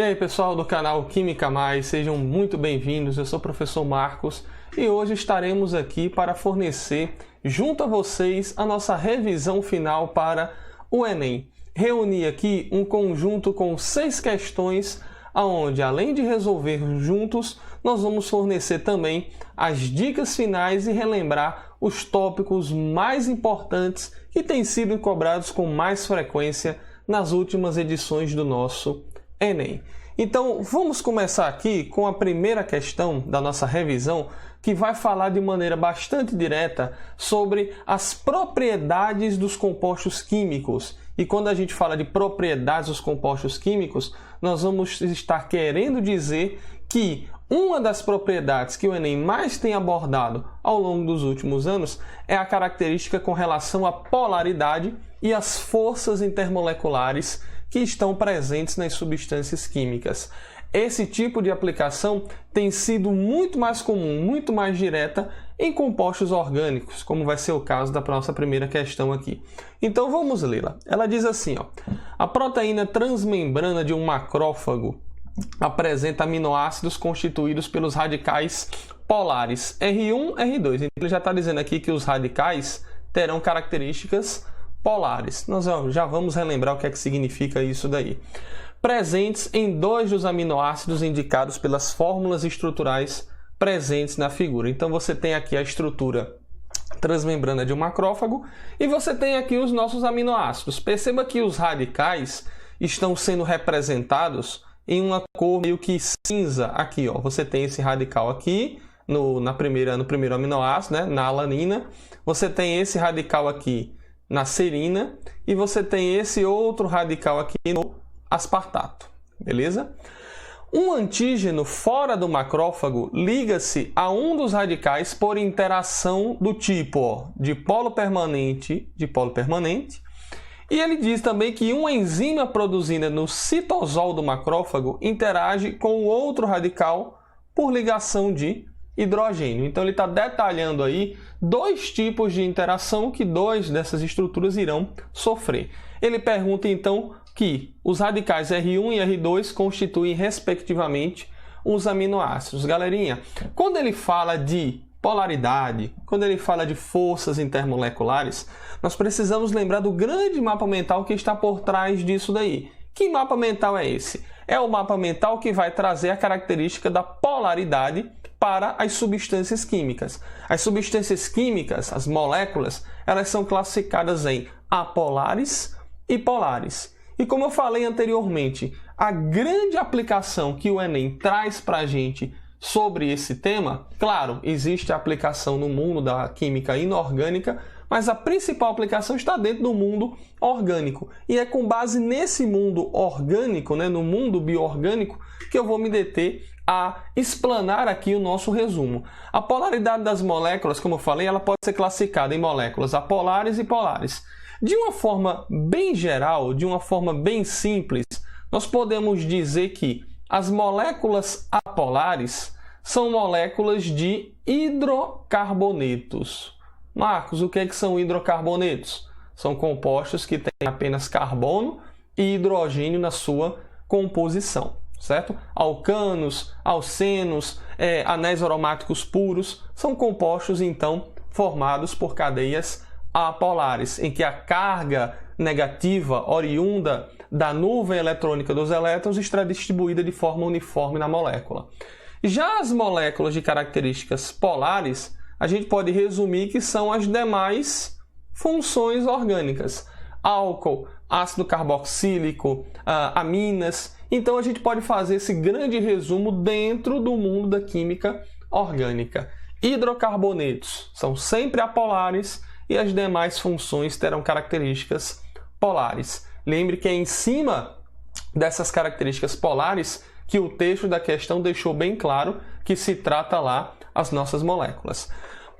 E aí pessoal do canal Química Mais, sejam muito bem-vindos, eu sou o professor Marcos e hoje estaremos aqui para fornecer junto a vocês a nossa revisão final para o Enem. Reuni aqui um conjunto com 6 questões, onde além de resolver juntos, nós vamos fornecer também as dicas finais e relembrar os tópicos mais importantes que têm sido cobrados com mais frequência nas últimas edições do nosso Enem. Então, vamos começar aqui com a primeira questão da nossa revisão, que vai falar de maneira bastante direta sobre as propriedades dos compostos químicos. E quando a gente fala de propriedades dos compostos químicos, nós vamos estar querendo dizer que uma das propriedades que o Enem mais tem abordado ao longo dos últimos anos é a característica com relação à polaridade e às forças intermoleculares que estão presentes nas substâncias químicas. Esse tipo de aplicação tem sido muito mais comum, muito mais direta em compostos orgânicos, como vai ser o caso da nossa primeira questão aqui. Então vamos lê-la. Ela diz assim, a proteína transmembrana de um macrófago apresenta aminoácidos constituídos pelos radicais polares R1, R2. Então ele já está dizendo aqui que os radicais terão características polares. Nós já vamos relembrar o que é que significa isso daí. Presentes em 2 dos aminoácidos indicados pelas fórmulas estruturais presentes na figura. Então você tem aqui a estrutura transmembrana de um macrófago e você tem aqui os nossos aminoácidos. Perceba que os radicais estão sendo representados em uma cor meio que cinza aqui, Você tem esse radical aqui no primeiro aminoácido, né? Na alanina. Você tem esse radical aqui na serina e você tem esse outro radical aqui no aspartato, beleza? Um antígeno fora do macrófago liga-se a um dos radicais por interação do tipo dipolo permanente, e ele diz também que uma enzima produzida no citosol do macrófago interage com o outro radical por ligação de hidrogênio. Então ele está detalhando aí 2 tipos de interação que 2 dessas estruturas irão sofrer. Ele pergunta então que os radicais R1 e R2 constituem respectivamente os aminoácidos. Galerinha, quando ele fala de polaridade, quando ele fala de forças intermoleculares, nós precisamos lembrar do grande mapa mental que está por trás disso daí. Que mapa mental é esse? É o mapa mental que vai trazer a característica da polaridade para as substâncias químicas. As substâncias químicas, as moléculas, elas são classificadas em apolares e polares. E como eu falei anteriormente, a grande aplicação que o Enem traz para a gente sobre esse tema, claro, existe a aplicação no mundo da química inorgânica, mas a principal aplicação está dentro do mundo orgânico. E é com base nesse mundo orgânico, no mundo bioorgânico, que eu vou me deter a explanar aqui o nosso resumo. A polaridade das moléculas, como eu falei, ela pode ser classificada em moléculas apolares e polares. De uma forma bem geral, de uma forma bem simples, nós podemos dizer que as moléculas apolares são moléculas de hidrocarbonetos. Marcos, o que são hidrocarbonetos? São compostos que têm apenas carbono e hidrogênio na sua composição, certo? Alcanos, alcenos, anéis aromáticos puros são compostos, então, formados por cadeias apolares, em que a carga negativa oriunda da nuvem eletrônica dos elétrons está distribuída de forma uniforme na molécula. Já as moléculas de características polares, a gente pode resumir que são as demais funções orgânicas. Álcool, ácido carboxílico, aminas. Então a gente pode fazer esse grande resumo dentro do mundo da química orgânica. Hidrocarbonetos são sempre apolares e as demais funções terão características polares. Lembre que é em cima dessas características polares que o texto da questão deixou bem claro que se trata lá as nossas moléculas.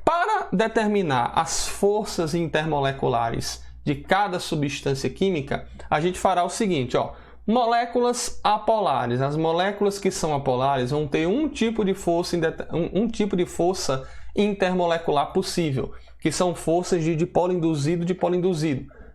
Para determinar as forças intermoleculares de cada substância química, a gente fará o seguinte, moléculas apolares. As moléculas que são apolares vão ter um tipo de força intermolecular possível, que são forças de dipolo induzido,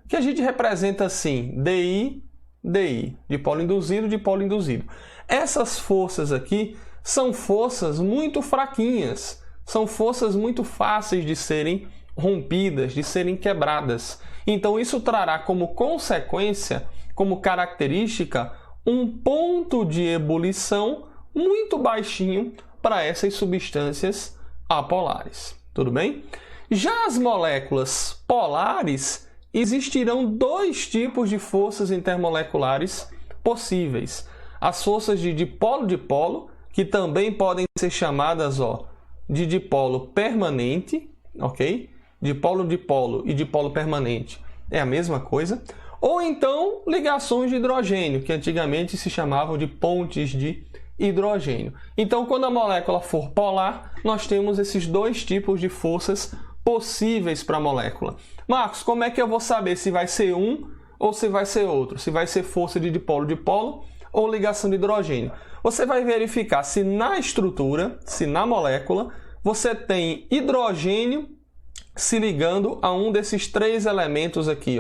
que a gente representa assim, DI DI, dipolo induzido, dipolo induzido. Essas forças aqui são forças muito fraquinhas, são forças muito fáceis de serem rompidas, de serem quebradas. Então isso trará como consequência, como característica, um ponto de ebulição muito baixinho para essas substâncias apolares. Tudo bem? Já as moléculas polares, existirão dois tipos de forças intermoleculares possíveis. As forças de dipolo-dipolo, que também podem ser chamadas de dipolo permanente, ok? Dipolo-dipolo e dipolo permanente é a mesma coisa. Ou então ligações de hidrogênio, que antigamente se chamavam de pontes de hidrogênio. Então, quando a molécula for polar, nós temos esses dois tipos de forças possíveis para a molécula. Marcos, como é que eu vou saber se vai ser um ou se vai ser outro? Se vai ser força de dipolo-dipolo ou ligação de hidrogênio? Você vai verificar se na estrutura, se na molécula, você tem hidrogênio se ligando a um desses três elementos aqui,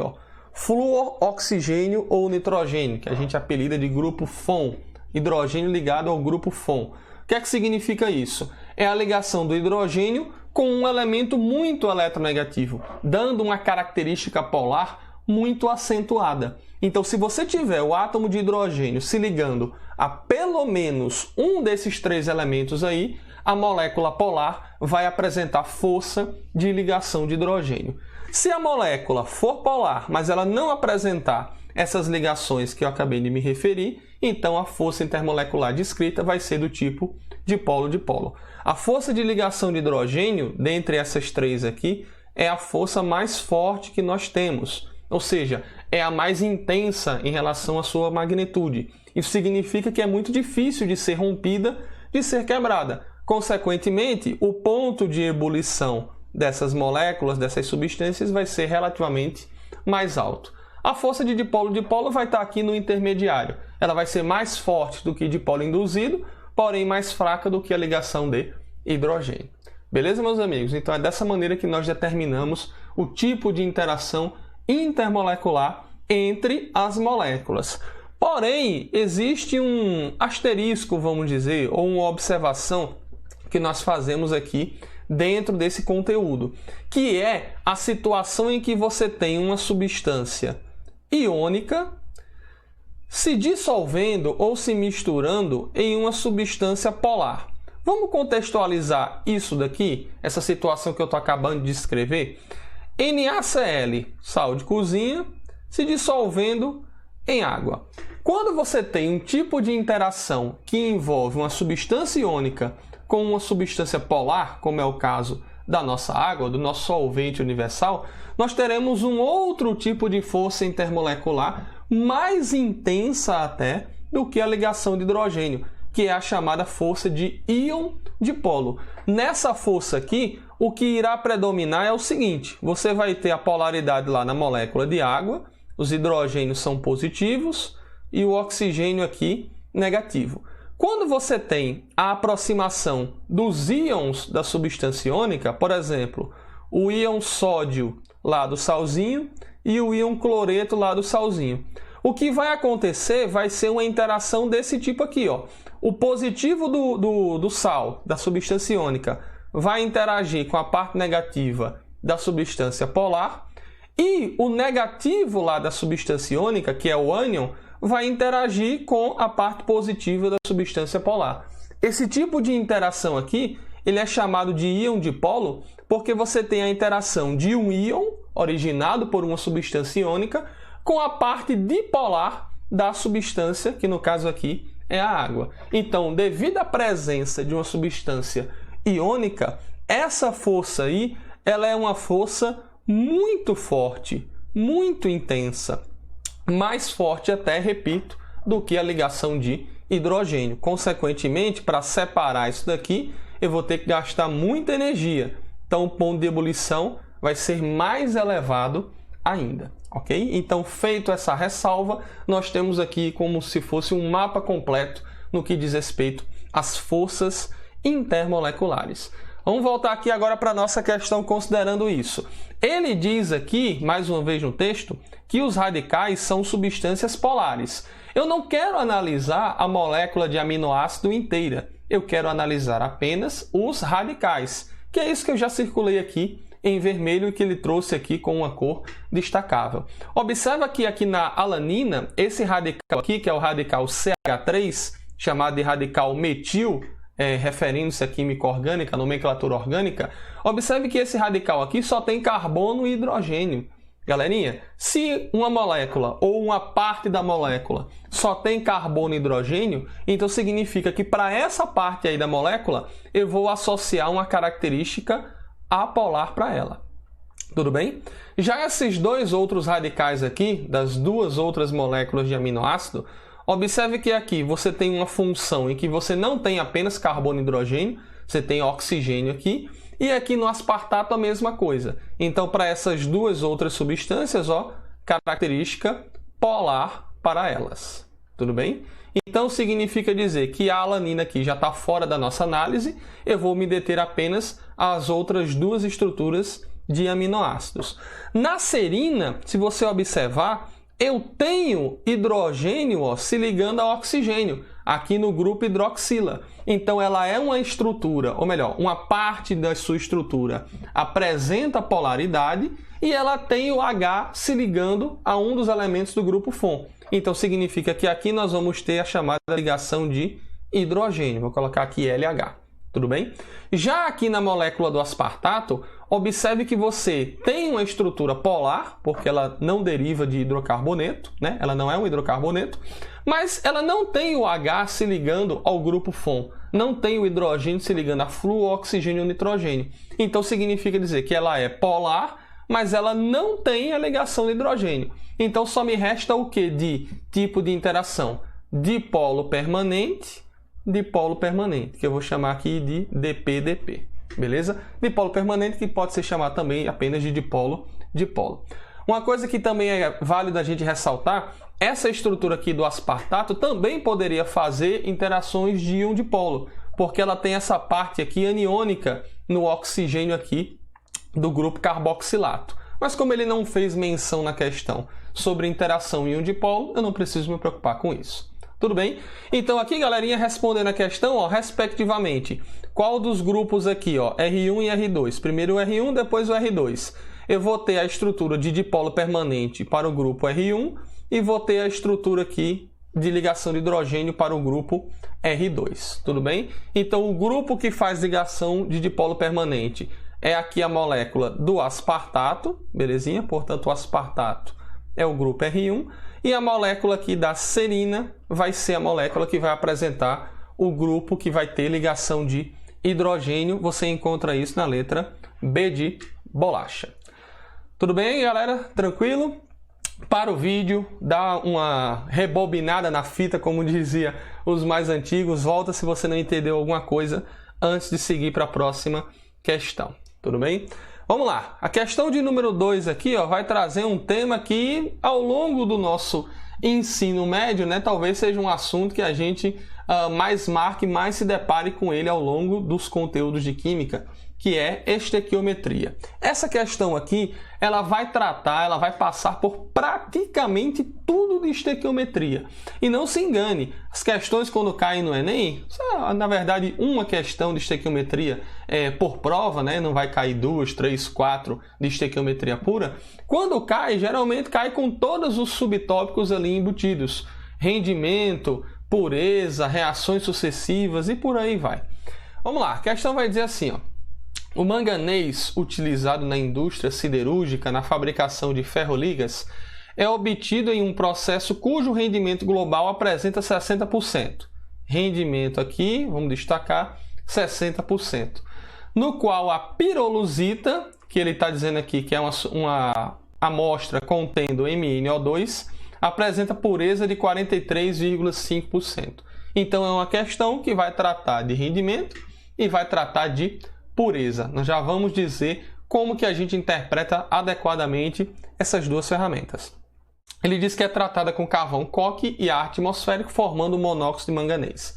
flúor, oxigênio ou nitrogênio, que a gente apelida de grupo FON, hidrogênio ligado ao grupo FON. O que é que significa isso? É a ligação do hidrogênio com um elemento muito eletronegativo, dando uma característica polar muito acentuada. Então, se você tiver o átomo de hidrogênio se ligando a pelo menos um desses três elementos aí, a molécula polar vai apresentar força de ligação de hidrogênio. Se a molécula for polar, mas ela não apresentar essas ligações que eu acabei de me referir, então a força intermolecular descrita vai ser do tipo dipolo-dipolo. A força de ligação de hidrogênio, dentre essas três aqui, é a força mais forte que nós temos, ou seja, é a mais intensa em relação à sua magnitude. Isso significa que é muito difícil de ser rompida, de ser quebrada. Consequentemente, o ponto de ebulição dessas moléculas, dessas substâncias, vai ser relativamente mais alto. A força de dipolo-dipolo vai estar aqui no intermediário. Ela vai ser mais forte do que dipolo induzido, porém mais fraca do que a ligação de hidrogênio. Beleza, meus amigos? Então é dessa maneira que nós determinamos o tipo de interação intermolecular entre as moléculas. Porém, existe um asterisco, vamos dizer, ou uma observação que nós fazemos aqui dentro desse conteúdo, que é a situação em que você tem uma substância iônica se dissolvendo ou se misturando em uma substância polar. Vamos contextualizar isso daqui, essa situação que eu estou acabando de descrever? NaCl, sal de cozinha, se dissolvendo em água. Quando você tem um tipo de interação que envolve uma substância iônica com uma substância polar, como é o caso da nossa água, do nosso solvente universal, nós teremos um outro tipo de força intermolecular mais intensa até do que a ligação de hidrogênio, que é a chamada força de íon-dipolo. Nessa força aqui, o que irá predominar é o seguinte: você vai ter a polaridade lá na molécula de água, os hidrogênios são positivos e o oxigênio aqui negativo. Quando você tem a aproximação dos íons da substância iônica, por exemplo, o íon sódio lá do salzinho e o íon cloreto lá do salzinho, o que vai acontecer vai ser uma interação desse tipo aqui, O positivo do sal, da substância iônica, vai interagir com a parte negativa da substância polar e o negativo lá da substância iônica, que é o ânion, vai interagir com a parte positiva da substância polar. Esse tipo de interação aqui, ele é chamado de íon-dipolo porque você tem a interação de um íon, originado por uma substância iônica, com a parte dipolar da substância, que no caso aqui é a água. Então, devido à presença de uma substância iônica, essa força aí, ela é uma força muito forte, muito intensa, mais forte até, repito, do que a ligação de hidrogênio. Consequentemente, para separar isso daqui, eu vou ter que gastar muita energia. Então, o ponto de ebulição vai ser mais elevado ainda, ok? Então, feito essa ressalva, nós temos aqui como se fosse um mapa completo no que diz respeito às forças intermoleculares. Vamos voltar aqui agora para a nossa questão considerando isso. Ele diz aqui, mais uma vez no texto, que os radicais são substâncias polares. Eu não quero analisar a molécula de aminoácido inteira. Eu quero analisar apenas os radicais, que é isso que eu já circulei aqui em vermelho e que ele trouxe aqui com uma cor destacável. Observa que aqui na alanina, esse radical aqui, que é o radical CH3, chamado de radical metil, referindo-se à química orgânica, à nomenclatura orgânica, observe que esse radical aqui só tem carbono e hidrogênio. Galerinha, se uma molécula ou uma parte da molécula só tem carbono e hidrogênio, então significa que para essa parte aí da molécula eu vou associar uma característica apolar para ela. Tudo bem? Já esses dois outros radicais aqui, das duas outras moléculas de aminoácido, observe que aqui você tem uma função em que você não tem apenas carbono e hidrogênio, você tem oxigênio aqui, e aqui no aspartato a mesma coisa. Então, para essas duas outras substâncias, ó, característica polar para elas. Tudo bem? Então, significa dizer que a alanina aqui já está fora da nossa análise, eu vou me deter apenas às outras duas estruturas de aminoácidos. Na serina, se você observar, eu tenho hidrogênio, ó, se ligando ao oxigênio, aqui no grupo hidroxila. Então, ela é uma estrutura, ou melhor, uma parte da sua estrutura apresenta polaridade e ela tem o H se ligando a um dos elementos do grupo FON. Então, significa que aqui nós vamos ter a chamada ligação de hidrogênio. Vou colocar aqui LH. Tudo bem? Já aqui na molécula do aspartato, observe que você tem uma estrutura polar, porque ela não deriva de hidrocarboneto, né? Ela não é um hidrocarboneto, mas ela não tem o H se ligando ao grupo FON, não tem o hidrogênio se ligando a flúor, oxigênio e nitrogênio. Então, significa dizer que ela é polar, mas ela não tem a ligação de hidrogênio. Então, só me resta o que de tipo de interação? Dipolo permanente, que eu vou chamar aqui de DP-DP, beleza? Dipolo permanente, que pode ser chamado também apenas de dipolo-dipolo. Uma coisa que também é válido a gente ressaltar, essa estrutura aqui do aspartato também poderia fazer interações de íon dipolo, porque ela tem essa parte aqui aniônica no oxigênio aqui do grupo carboxilato. Mas como ele não fez menção na questão sobre interação íon dipolo, eu não preciso me preocupar com isso. Tudo bem? Então aqui, galerinha, respondendo a questão, ó, respectivamente, qual dos grupos aqui, ó, R1 e R2? Primeiro o R1, depois o R2. Eu vou ter a estrutura de dipolo permanente para o grupo R1 e vou ter a estrutura aqui de ligação de hidrogênio para o grupo R2. Tudo bem? Então o grupo que faz ligação de dipolo permanente é aqui a molécula do aspartato, belezinha? Portanto, o aspartato é o grupo R1. E a molécula aqui da serina vai ser a molécula que vai apresentar o grupo que vai ter ligação de hidrogênio. Você encontra isso na letra B de bolacha. Tudo bem, galera? Tranquilo? Para o vídeo, dá uma rebobinada na fita, como dizia os mais antigos. Volta se você não entendeu alguma coisa antes de seguir para a próxima questão. Tudo bem? Vamos lá, a questão de número 2 aqui, ó, vai trazer um tema que ao longo do nosso ensino médio, né, talvez seja um assunto que a gente mais marque, mais se depare com ele ao longo dos conteúdos de química, que é estequiometria. Essa questão aqui, ela vai passar por praticamente tudo de estequiometria. E não se engane, as questões quando caem no Enem, na verdade uma questão de estequiometria por prova, né? Não vai cair 2, 3, 4 de estequiometria pura. Quando cai, geralmente cai com todos os subtópicos ali embutidos. Rendimento, pureza, reações sucessivas e por aí vai. Vamos lá, a questão vai dizer assim, ó. O manganês utilizado na indústria siderúrgica na fabricação de ferroligas é obtido em um processo cujo rendimento global apresenta 60%. Rendimento aqui, vamos destacar, 60%. No qual a pirolusita, que ele está dizendo aqui que é uma amostra contendo MnO2, apresenta pureza de 43,5%. Então é uma questão que vai tratar de rendimento e vai tratar de pureza. Nós já vamos dizer como que a gente interpreta adequadamente essas duas ferramentas. Ele diz que é tratada com carvão coque e ar atmosférico, formando o monóxido de manganês.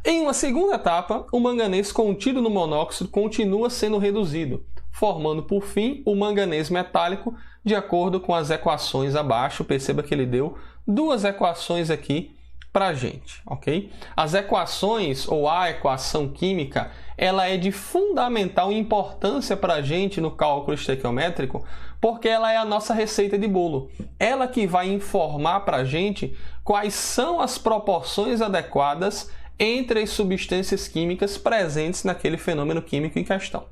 Em uma segunda etapa, o manganês contido no monóxido continua sendo reduzido, formando por fim o manganês metálico de acordo com as equações abaixo. Perceba que ele deu duas equações aqui para a gente, ok? As equações, ou a equação química, ela é de fundamental importância para a gente no cálculo estequiométrico, porque ela é a nossa receita de bolo. Ela que vai informar para a gente quais são as proporções adequadas entre as substâncias químicas presentes naquele fenômeno químico em questão.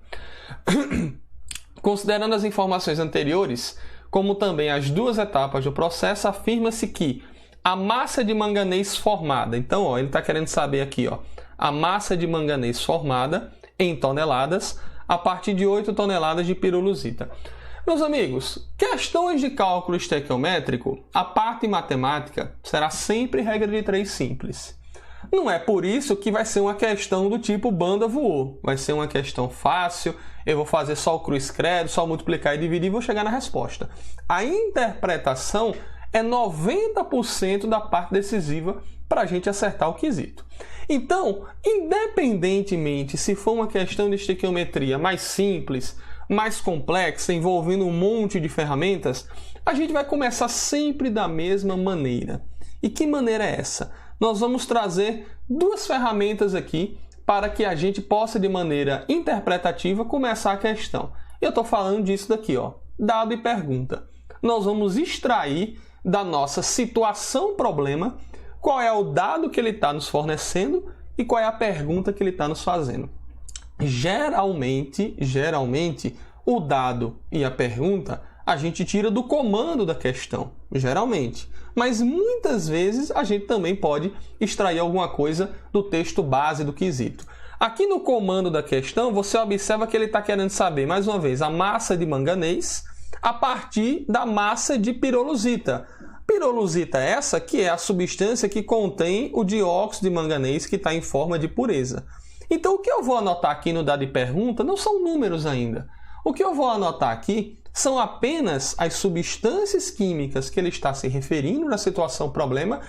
Considerando as informações anteriores, como também as duas etapas do processo, afirma-se que a massa de manganês formada, então ele está querendo saber aqui, a massa de manganês formada em toneladas a partir de 8 toneladas de pirolusita. Meus amigos, questões de cálculo estequiométrico, a parte matemática será sempre regra de 3 simples. Não é por isso que vai ser uma questão do tipo banda voou. Vai ser uma questão fácil, eu vou fazer só o cruz credo, só multiplicar e dividir e vou chegar na resposta. A interpretação é 90% da parte decisiva para a gente acertar o quesito. Então, independentemente se for uma questão de estequiometria mais simples, mais complexa, envolvendo um monte de ferramentas, a gente vai começar sempre da mesma maneira. E que maneira é essa? Nós vamos trazer duas ferramentas aqui para que a gente possa, de maneira interpretativa, começar a questão. Eu estou falando disso daqui, dado e pergunta. Nós vamos extrair da nossa situação-problema qual é o dado que ele está nos fornecendo e qual é a pergunta que ele está nos fazendo. Geralmente, o dado e a pergunta a gente tira do comando da questão, geralmente. Mas muitas vezes a gente também pode extrair alguma coisa do texto base do quesito. Aqui no comando da questão, você observa que ele está querendo saber, mais uma vez, a massa de manganês a partir da massa de pirolusita. Pirolusita é essa que é a substância que contém o dióxido de manganês que está em forma de pureza. Então, o que eu vou anotar aqui no dado e pergunta não são números ainda. O que eu vou anotar aqui são apenas as substâncias químicas que ele está se referindo na situação problema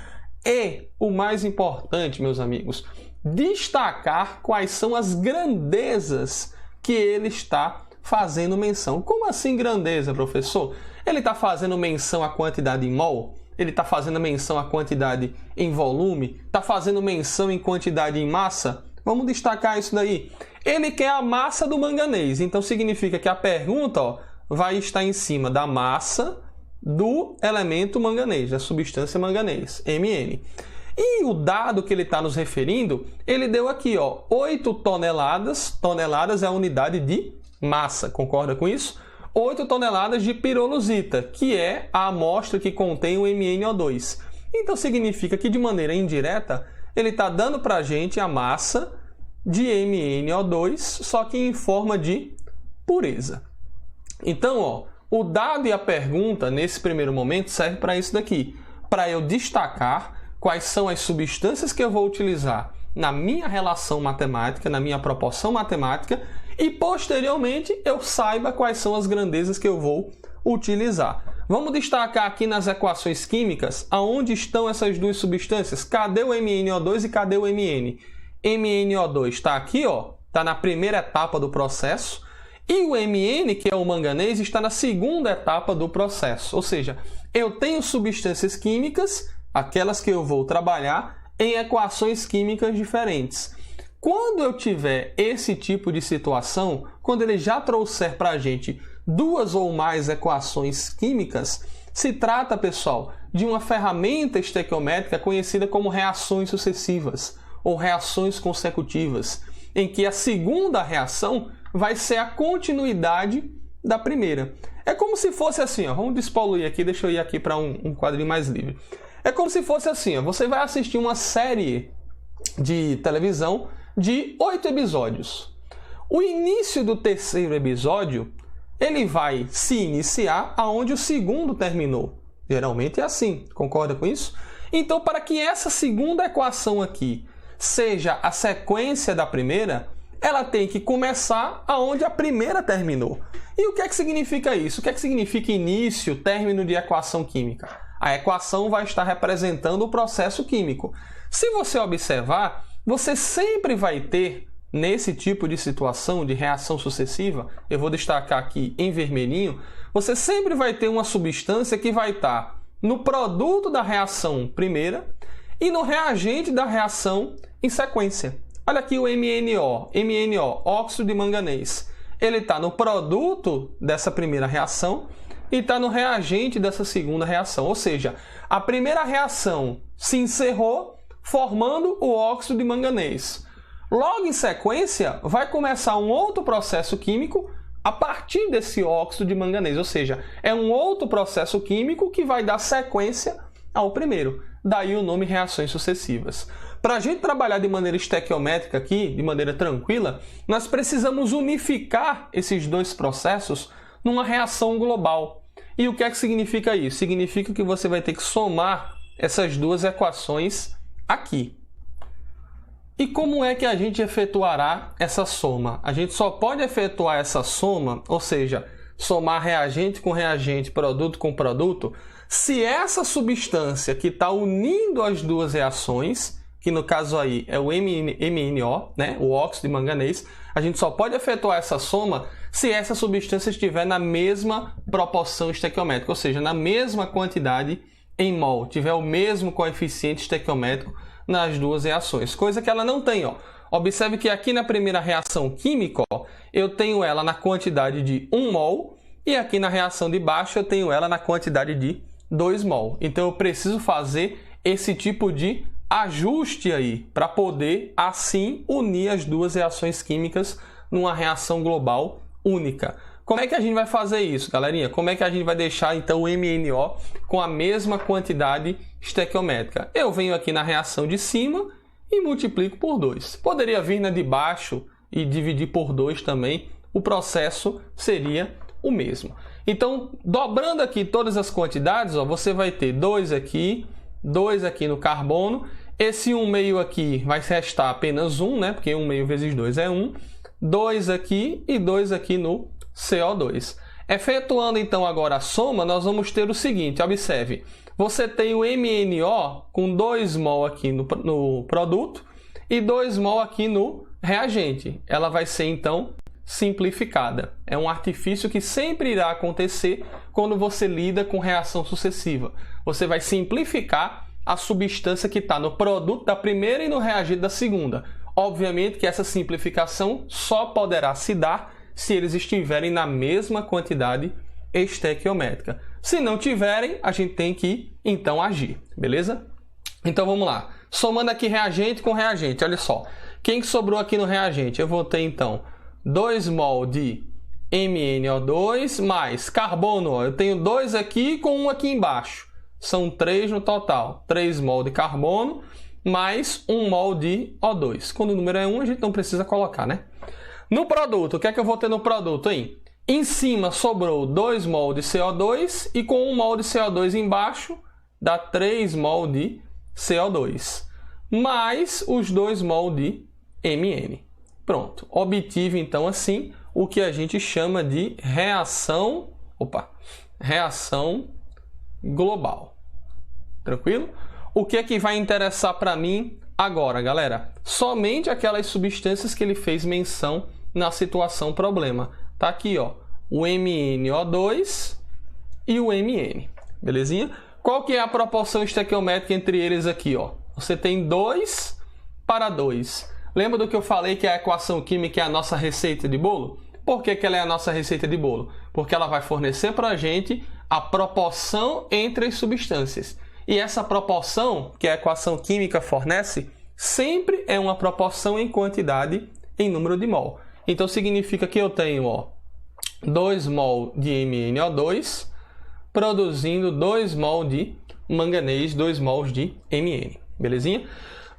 e, o mais importante, meus amigos, destacar quais são as grandezas que ele está fazendo menção. Como assim grandeza, professor? Ele está fazendo menção à quantidade em mol? Ele está fazendo menção à quantidade em volume? Está fazendo menção em quantidade em massa? Vamos destacar isso daí. Ele quer a massa do manganês, então significa que a pergunta vai estar em cima da massa do elemento manganês, da substância manganês, Mn. E o dado que ele está nos referindo, ele deu aqui, 8 toneladas. Toneladas é a unidade de massa, concorda com isso? 8 toneladas de pirolusita, que é a amostra que contém o MnO2. Então significa que, de maneira indireta, ele está dando para a gente a massa de MnO2, só que em forma de pureza. Então, o dado e a pergunta, nesse primeiro momento, serve para isso daqui, para eu destacar quais são as substâncias que eu vou utilizar na minha relação matemática, na minha proporção matemática, e, posteriormente, eu saiba quais são as grandezas que eu vou utilizar. Vamos destacar aqui nas equações químicas aonde estão essas duas substâncias. Cadê o MnO2 e cadê o Mn? MnO2 está aqui, está na primeira etapa do processo, e o Mn, que é o manganês, está na segunda etapa do processo. Ou seja, eu tenho substâncias químicas, aquelas que eu vou trabalhar, em equações químicas diferentes. Quando eu tiver esse tipo de situação, quando ele já trouxer para a gente duas ou mais equações químicas, se trata, pessoal, de uma ferramenta estequiométrica conhecida como reações sucessivas ou reações consecutivas, em que a segunda reação vai ser a continuidade da primeira. É como se fosse assim, vamos despoluir aqui, deixa eu ir aqui para um quadrinho mais livre. É como se fosse assim, você vai assistir uma série de televisão de 8 episódios. O início do terceiro episódio, ele vai se iniciar aonde o segundo terminou. Geralmente é assim, concorda com isso? Então, para que essa segunda equação aqui seja a sequência da primeira, ela tem que começar aonde a primeira terminou. E o que é que significa isso? O que é que significa início, término de equação química? A equação vai estar representando o processo químico. Se você observar, você sempre vai ter, nesse tipo de situação de reação sucessiva, eu vou destacar aqui em vermelhinho, você sempre vai ter uma substância que vai estar no produto da reação primeira e no reagente da reação em sequência. Olha aqui o MnO, óxido de manganês. Ele está no produto dessa primeira reação e está no reagente dessa segunda reação. Ou seja, a primeira reação se encerrou formando o óxido de manganês. Logo em sequência, vai começar um outro processo químico a partir desse óxido de manganês. Ou seja, é um outro processo químico que vai dar sequência ao primeiro. Daí o nome reações sucessivas. Para a gente trabalhar de maneira estequiométrica aqui, de maneira tranquila, nós precisamos unificar esses dois processos numa reação global. E o que é que significa isso? Significa que você vai ter que somar essas duas equações aqui. E como é que a gente efetuará essa soma? A gente só pode efetuar essa soma, ou seja, somar reagente com reagente, produto com produto, se essa substância que está unindo as duas reações, que no caso aí é o MnO, né, o óxido de manganês, a gente só pode efetuar essa soma se essa substância estiver na mesma proporção estequiométrica, ou seja, na mesma quantidade em mol, tiver o mesmo coeficiente estequiométrico nas duas reações, coisa que ela não tem. Observe que aqui na primeira reação química, eu tenho ela na quantidade de 1 mol e aqui na reação de baixo eu tenho ela na quantidade de 2 mol. Então eu preciso fazer esse tipo de ajuste aí para poder assim unir as duas reações químicas numa reação global única. Como é que a gente vai fazer isso, galerinha? Como é que a gente vai deixar então o MnO com a mesma quantidade estequiométrica? Eu venho aqui na reação de cima e multiplico por 2. Poderia vir na de baixo e dividir por 2 também. O processo seria o mesmo. Então, dobrando aqui todas as quantidades, você vai ter 2 aqui no carbono. Esse 1 meio aqui vai restar apenas 1, né? Porque 1 meio vezes 2 é 1. 2 aqui e 2 aqui no CO2. Efetuando então agora a soma, nós vamos ter o seguinte, observe. Você tem o MnO com 2 mol aqui no produto e 2 mol aqui no reagente. Ela vai ser então simplificada. É um artifício que sempre irá acontecer quando você lida com reação sucessiva. Você vai simplificar a substância que está no produto da primeira e no reagente da segunda. Obviamente que essa simplificação só poderá se dar se eles estiverem na mesma quantidade estequiométrica. Se não tiverem, a gente tem que então agir, beleza? Então vamos lá. Somando aqui reagente com reagente, olha só. Quem que sobrou aqui no reagente? Eu vou ter então 2 mol de MnO2 mais carbono. Eu tenho 2 aqui com 1 aqui embaixo. São 3 no total. 3 mol de carbono mais 1 mol de O2. Quando o número é 1, a gente não precisa colocar, né? No produto, o que é que eu vou ter no produto, hein? Em cima sobrou 2 mol de CO2 e com 1 mol de CO2 embaixo dá 3 mol de CO2. Mais os 2 mol de Mn. Pronto. Obtive então assim o que a gente chama de reação global. Tranquilo? O que é que vai interessar para mim agora, galera? Somente aquelas substâncias que ele fez menção na situação problema. Tá aqui, ó, o MnO2 e o Mn. Belezinha? Qual que é a proporção estequiométrica entre eles aqui, ó? Você tem 2 para 2. Lembra do que eu falei que a equação química é a nossa receita de bolo? Por que ela é a nossa receita de bolo? Porque ela vai fornecer para a gente a proporção entre as substâncias. E essa proporção que a equação química fornece sempre é uma proporção em quantidade em número de mol. Então significa que eu tenho, ó, 2 mol de MnO2 produzindo 2 mol de manganês, 2 mols de Mn. Belezinha?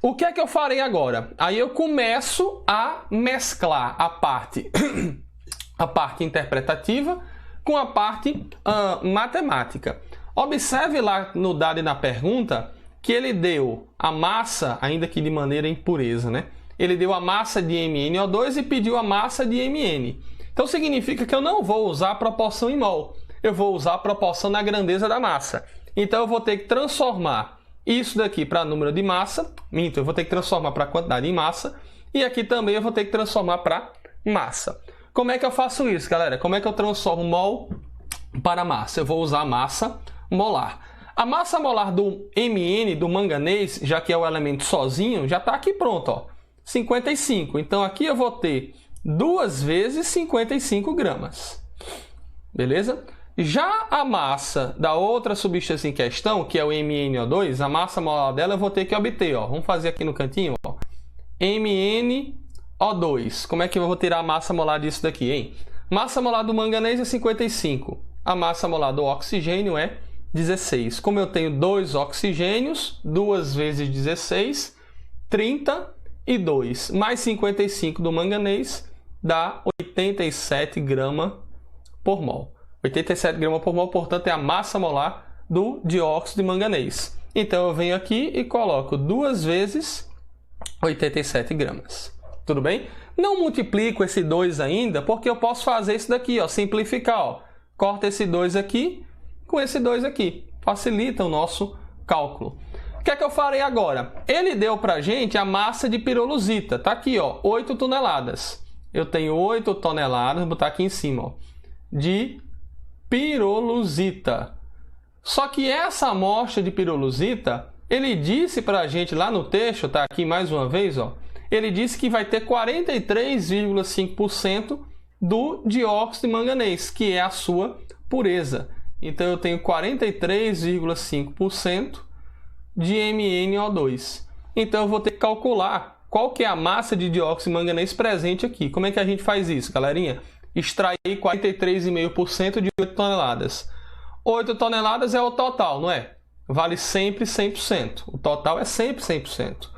O que é que eu farei agora? Aí eu começo a mesclar a parte interpretativa com a parte matemática. Observe lá no dado e na pergunta que ele deu a massa, ainda que de maneira impureza, né? Ele deu a massa de MnO2 e pediu a massa de Mn. Então significa que eu não vou usar a proporção em mol. Eu vou usar a proporção na grandeza da massa. Então eu vou ter que transformar isso daqui para número de massa. Minto, eu vou ter que transformar para quantidade em massa. E aqui também eu vou ter que transformar para massa. Como é que eu faço isso, galera? Como é que eu transformo mol para massa? Eu vou usar a massa molar. A massa molar do Mn, do manganês, já que é o elemento sozinho, já está aqui pronto, ó, 55. Então aqui eu vou ter 2 vezes 55 gramas. Beleza? Já a massa da outra substância em questão, que é o MnO2, a massa molar dela eu vou ter que obter, ó. Vamos fazer aqui no cantinho, ó. MnO2. Como é que eu vou tirar a massa molar disso daqui, hein? Massa molar do manganês é 55. A massa molar do oxigênio é 16. Como eu tenho 2 oxigênios, 2 vezes 16, 32. Mais 55 do manganês dá 87 gramas por mol. 87 gramas por mol, portanto, é a massa molar do dióxido de manganês. Então, eu venho aqui e coloco 2 vezes 87 gramas. Tudo bem? Não multiplico esse 2 ainda, porque eu posso fazer isso daqui, ó, simplificar. Ó. Corta esse 2 aqui com esse 2 aqui. Facilita o nosso cálculo. O que é que eu farei agora? Ele deu para a gente a massa de pirolusita. Está aqui, ó, 8 toneladas. Eu tenho 8 toneladas, vou botar aqui em cima, ó, de pirolusita. Só que essa amostra de pirolusita, ele disse para a gente lá no texto, tá aqui mais uma vez, ó, ele disse que vai ter 43,5% do dióxido de manganês, que é a sua pureza. Então eu tenho 43,5% de MnO2. Então eu vou ter que calcular qual que é a massa de dióxido de manganês presente aqui. Como é que a gente faz isso, galerinha? Extrair 43,5% de 8 toneladas. 8 toneladas é o total, não é? Vale sempre 100%. O total é sempre 100%.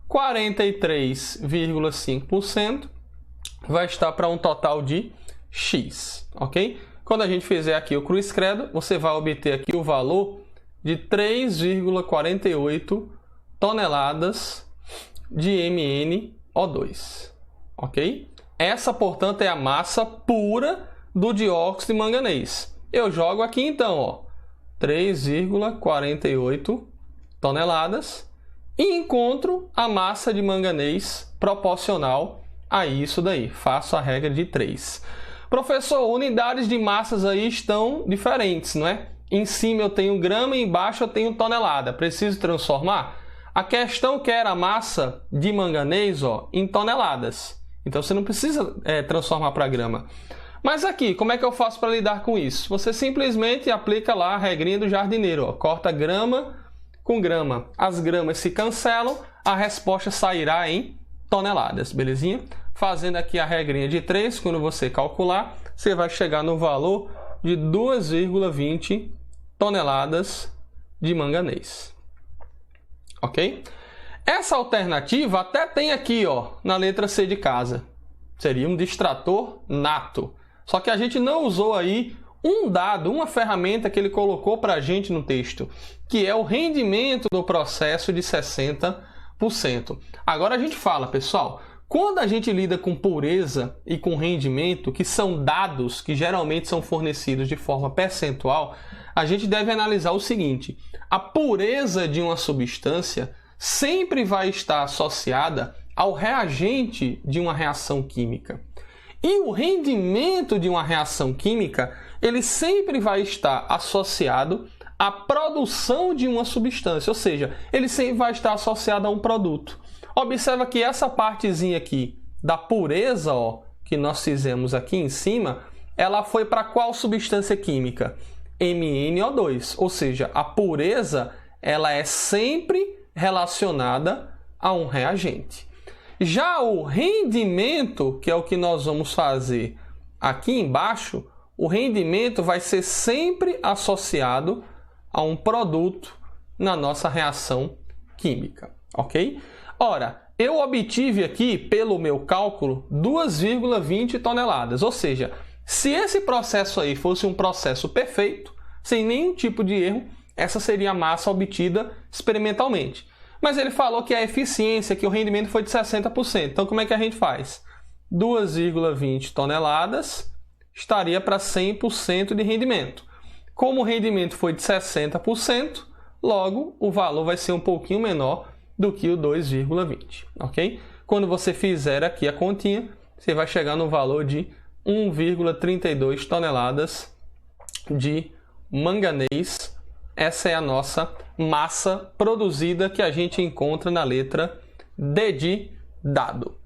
43,5% vai estar para um total de X, ok? Quando a gente fizer aqui o cruz credo, você vai obter aqui o valor de 3,48 toneladas de MnO2, ok? Essa, portanto, é a massa pura do dióxido de manganês. Eu jogo aqui, então, ó, 3,48 toneladas e encontro a massa de manganês proporcional a isso daí. Faço a regra de 3. Professor, unidades de massas aí estão diferentes, não é? Em cima eu tenho grama e embaixo eu tenho tonelada. Preciso transformar? A questão que era a massa de manganês, ó, em toneladas. Então você não precisa transformar para grama. Mas aqui, como é que eu faço para lidar com isso? Você simplesmente aplica lá a regrinha do jardineiro. Ó. Corta grama com grama. As gramas se cancelam, a resposta sairá em toneladas, belezinha? Fazendo aqui a regrinha de 3, quando você calcular, você vai chegar no valor de 2,20 toneladas de manganês. Ok? Essa alternativa até tem aqui, ó, na letra C de casa. Seria um distrator nato. Só que a gente não usou aí um dado, uma ferramenta que ele colocou para a gente no texto, que é o rendimento do processo de 60%. Agora a gente fala, pessoal, quando a gente lida com pureza e com rendimento, que são dados que geralmente são fornecidos de forma percentual, a gente deve analisar o seguinte: a pureza de uma substância sempre vai estar associada ao reagente de uma reação química. E o rendimento de uma reação química, ele sempre vai estar associado à produção de uma substância, ou seja, ele sempre vai estar associado a um produto. Observa que essa partezinha aqui da pureza, ó, que nós fizemos aqui em cima, ela foi para qual substância química? MnO2, ou seja, a pureza ela é sempre relacionada a um reagente. Já o rendimento, que é o que nós vamos fazer aqui embaixo, o rendimento vai ser sempre associado a um produto na nossa reação química, ok? Ora, eu obtive aqui, pelo meu cálculo, 2,20 toneladas, ou seja, se esse processo aí fosse um processo perfeito, sem nenhum tipo de erro, essa seria a massa obtida experimentalmente. Mas ele falou que a eficiência, que o rendimento foi de 60%. Então, como é que a gente faz? 2,20 toneladas estaria para 100% de rendimento. Como o rendimento foi de 60%, logo o valor vai ser um pouquinho menor do que o 2,20, ok? Quando você fizer aqui a continha, você vai chegar no valor de 1,32 toneladas de manganês. Essa é a nossa massa produzida que a gente encontra na letra D de dado.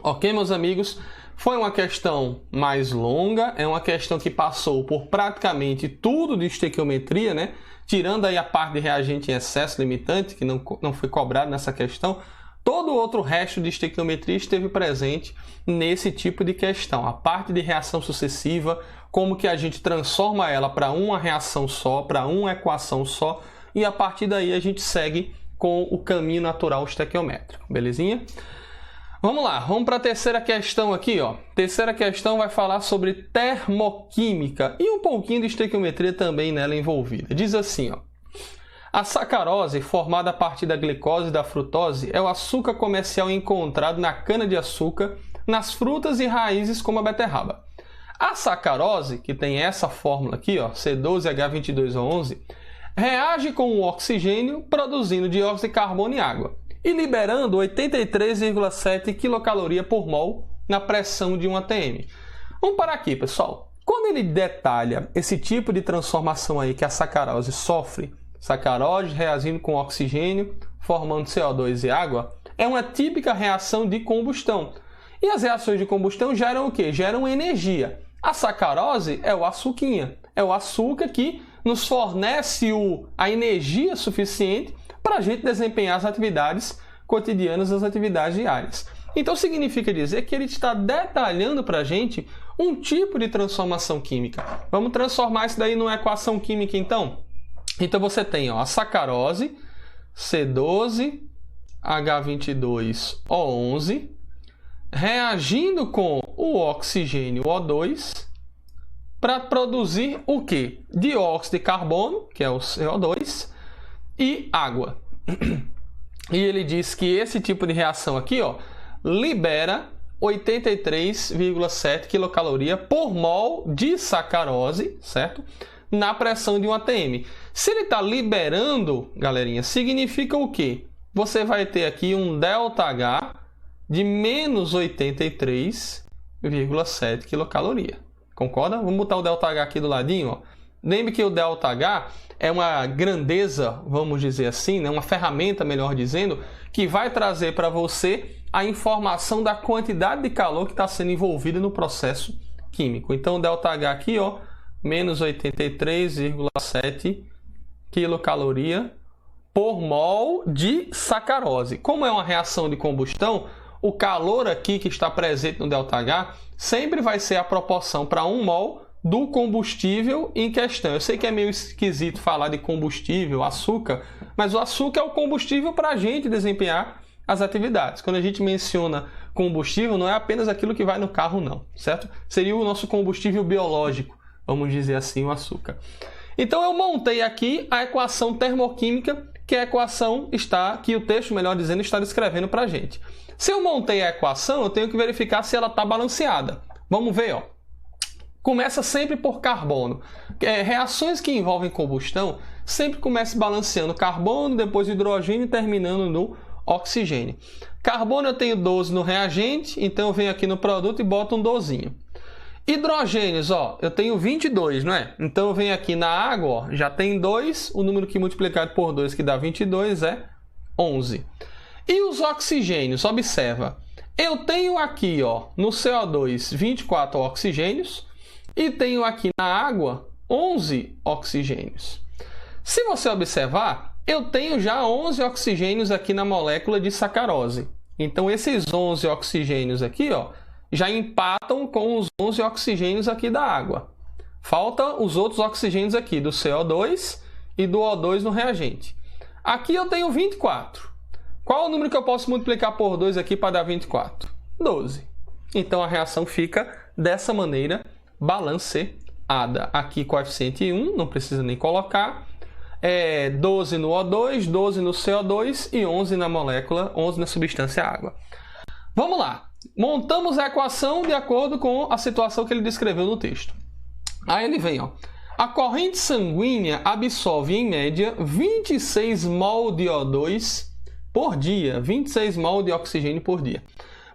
Ok, meus amigos? Foi uma questão mais longa, é uma questão que passou por praticamente tudo de estequiometria, né? Tirando aí a parte de reagente em excesso limitante, que não foi cobrado nessa questão, todo o outro resto de estequiometria esteve presente nesse tipo de questão. A parte de reação sucessiva, como que a gente transforma ela para uma reação só, para uma equação só, e a partir daí a gente segue com o caminho natural estequiométrico, belezinha? Vamos lá, vamos para a terceira questão aqui, ó. Terceira questão vai falar sobre termoquímica e um pouquinho de estequiometria também nela envolvida. Diz assim, ó: a sacarose, formada a partir da glicose e da frutose, é o açúcar comercial encontrado na cana-de-açúcar, nas frutas e raízes como a beterraba. A sacarose, que tem essa fórmula aqui, ó, C12H22O11, reage com o oxigênio, produzindo dióxido de carbono e água, e liberando 83,7 kcal por mol na pressão de 1 atm. Vamos parar aqui, pessoal. Quando ele detalha esse tipo de transformação aí que a sacarose sofre, sacarose reagindo com oxigênio, formando CO2 e água, é uma típica reação de combustão. E as reações de combustão geram o quê? Geram energia. A sacarose é o açuquinha, é o açúcar que nos fornece a energia suficiente para a gente desempenhar as atividades cotidianas, as atividades diárias. Então significa dizer que ele está detalhando para a gente um tipo de transformação química. Vamos transformar isso daí numa equação química então? Então você tem, ó, a sacarose, C12H22O11, reagindo com o oxigênio O2 para produzir o quê? Dióxido de carbono, que é o CO2, e água. E ele diz que esse tipo de reação aqui, ó, libera 83,7 kcal por mol de sacarose, certo? Na pressão de 1 atm. Se ele está liberando, galerinha, significa o quê? Você vai ter aqui um ΔH de menos 83,7 kcal. Concorda? Vamos botar o ΔH aqui do ladinho, ó. Lembre que o ΔH é uma grandeza, vamos dizer assim, né? Uma ferramenta, melhor dizendo, que vai trazer para você a informação da quantidade de calor que está sendo envolvida no processo químico. Então, o ΔH aqui, ó, menos 83,7 kcal por mol de sacarose. Como é uma reação de combustão, o calor aqui que está presente no ΔH sempre vai ser a proporção para 1 mol do combustível em questão. Eu sei que é meio esquisito falar de combustível, açúcar, mas o açúcar é o combustível para a gente desempenhar as atividades. Quando a gente menciona combustível, não é apenas aquilo que vai no carro, não, certo? Seria o nosso combustível biológico, vamos dizer assim, o açúcar. Então eu montei aqui a equação termoquímica, que a equação está, que o texto, melhor dizendo, está descrevendo para a gente. Se eu montei a equação, eu tenho que verificar se ela está balanceada. Vamos ver, ó. Começa sempre por carbono. Reações que envolvem combustão sempre começam balanceando carbono, depois hidrogênio, terminando no oxigênio. Carbono eu tenho 12 no reagente, então eu venho aqui no produto e boto um 12. Hidrogênios, ó, eu tenho 22, não é? Então eu venho aqui na água, ó, já tem 2, o número que multiplicado por 2, que dá 22, é 11. E os oxigênios, observa, eu tenho aqui, ó, no CO2 24 oxigênios e tenho aqui na água 11 oxigênios. Se você observar, eu tenho já 11 oxigênios aqui na molécula de sacarose. Então esses 11 oxigênios aqui, ó, já empatam com os 11 oxigênios aqui da água. Faltam os outros oxigênios aqui do CO2 e do O2 no reagente. Aqui eu tenho 24. Qual o número que eu posso multiplicar por 2 aqui para dar 24? 12. Então a reação fica dessa maneira balanceada. Aqui coeficiente 1, não precisa nem colocar. 12 no O2, 12 no CO2 e 11 na molécula, 11 na substância água. Vamos lá. Montamos a equação de acordo com a situação que ele descreveu no texto. Aí ele vem, ó. A corrente sanguínea absorve, em média, 26 mol de O2 por dia, 26 mol de oxigênio por dia.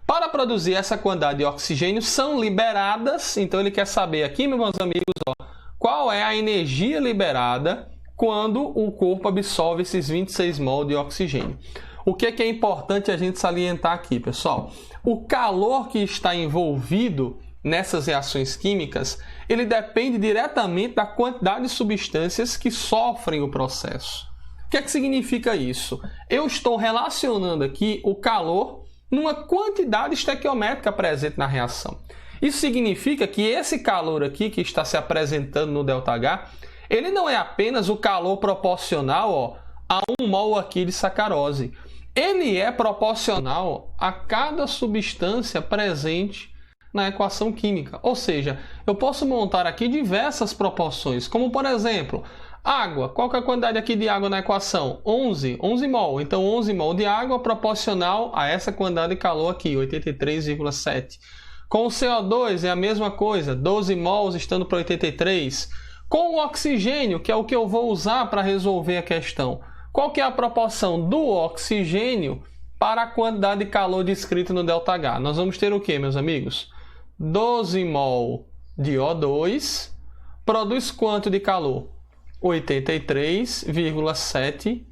Para produzir essa quantidade de oxigênio, são liberadas, então ele quer saber aqui, meus amigos, ó, qual é a energia liberada quando o corpo absorve esses 26 mol de oxigênio. O que é importante a gente salientar aqui, pessoal? O calor que está envolvido nessas reações químicas, ele depende diretamente da quantidade de substâncias que sofrem o processo. O que é que significa isso? Eu estou relacionando aqui o calor numa quantidade estequiométrica presente na reação. Isso significa que esse calor aqui que está se apresentando no ΔH, ele não é apenas o calor proporcional, ó, a 1 mol aqui de sacarose. Ele é proporcional a cada substância presente na equação química. Ou seja, eu posso montar aqui diversas proporções, como por exemplo, água. Qual que é a quantidade aqui de água na equação? 11 mol. Então 11 mol de água proporcional a essa quantidade de calor aqui, 83,7. Com o CO2 é a mesma coisa, 12 mols estando para 83. Com o oxigênio, que é o que eu vou usar para resolver a questão, qual que é a proporção do oxigênio para a quantidade de calor descrita no ΔH? Nós vamos ter o que, meus amigos? 12 mol de O2 produz quanto de calor? 83,7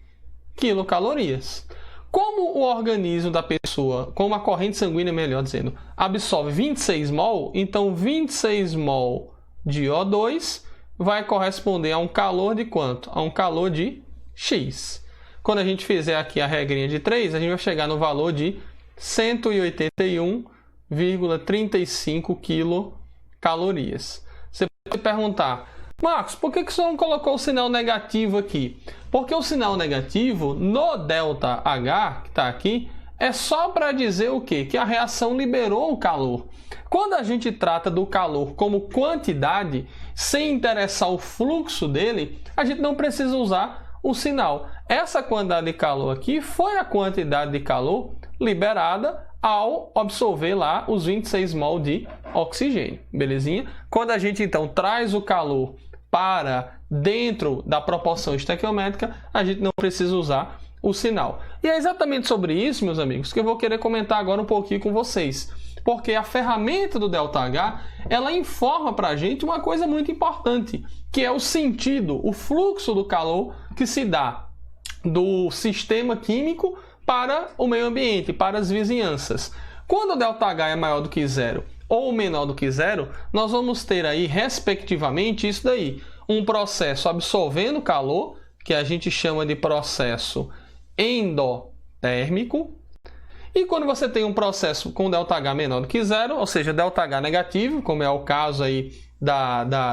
quilocalorias. Como o organismo da pessoa, como a corrente sanguínea, melhor dizendo, absorve 26 mol, então 26 mol de O2 vai corresponder a um calor de quanto? A um calor de X. Quando a gente fizer aqui a regrinha de 3, a gente vai chegar no valor de 181,35 quilocalorias. Você pode perguntar, Marcos, por que você não colocou o sinal negativo aqui? Porque o sinal negativo no ΔH, que está aqui, é só para dizer o quê? Que a reação liberou o calor. Quando a gente trata do calor como quantidade, sem interessar o fluxo dele, a gente não precisa usar o sinal. Essa quantidade de calor aqui foi a quantidade de calor liberada ao absorver lá os 26 mol de oxigênio, belezinha? Quando a gente então traz o calor para dentro da proporção estequiométrica, a gente não precisa usar o sinal. E é exatamente sobre isso, meus amigos, que eu vou querer comentar agora um pouquinho com vocês. Porque a ferramenta do ΔH, ela informa para a gente uma coisa muito importante, que é o sentido, o fluxo do calor que se dá do sistema químico para o meio ambiente, para as vizinhanças. Quando o ΔH é maior do que zero ou menor do que zero, nós vamos ter aí, respectivamente, isso daí. Um processo absorvendo calor, que a gente chama de processo endotérmico. E quando você tem um processo com ΔH menor do que zero, ou seja, ΔH negativo, como é o caso aí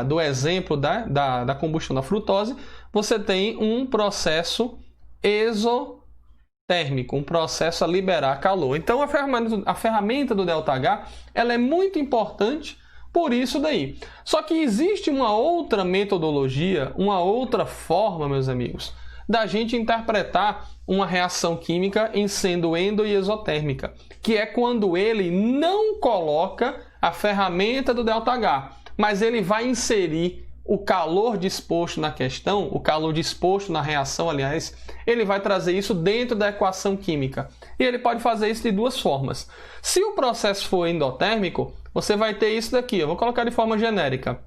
do exemplo da combustão da frutose, você tem um processo exotérmico, um processo a liberar calor. Então a ferramenta do ΔH, ela é muito importante por isso daí. Só que existe uma outra metodologia, uma outra forma, meus amigos, da gente interpretar uma reação química em sendo endo e exotérmica, que é quando ele não coloca a ferramenta do ΔH, mas ele vai inserir o calor disposto na questão, o calor disposto na reação, aliás, ele vai trazer isso dentro da equação química. E ele pode fazer isso de duas formas. Se o processo for endotérmico, você vai ter isso daqui, eu vou colocar de forma genérica.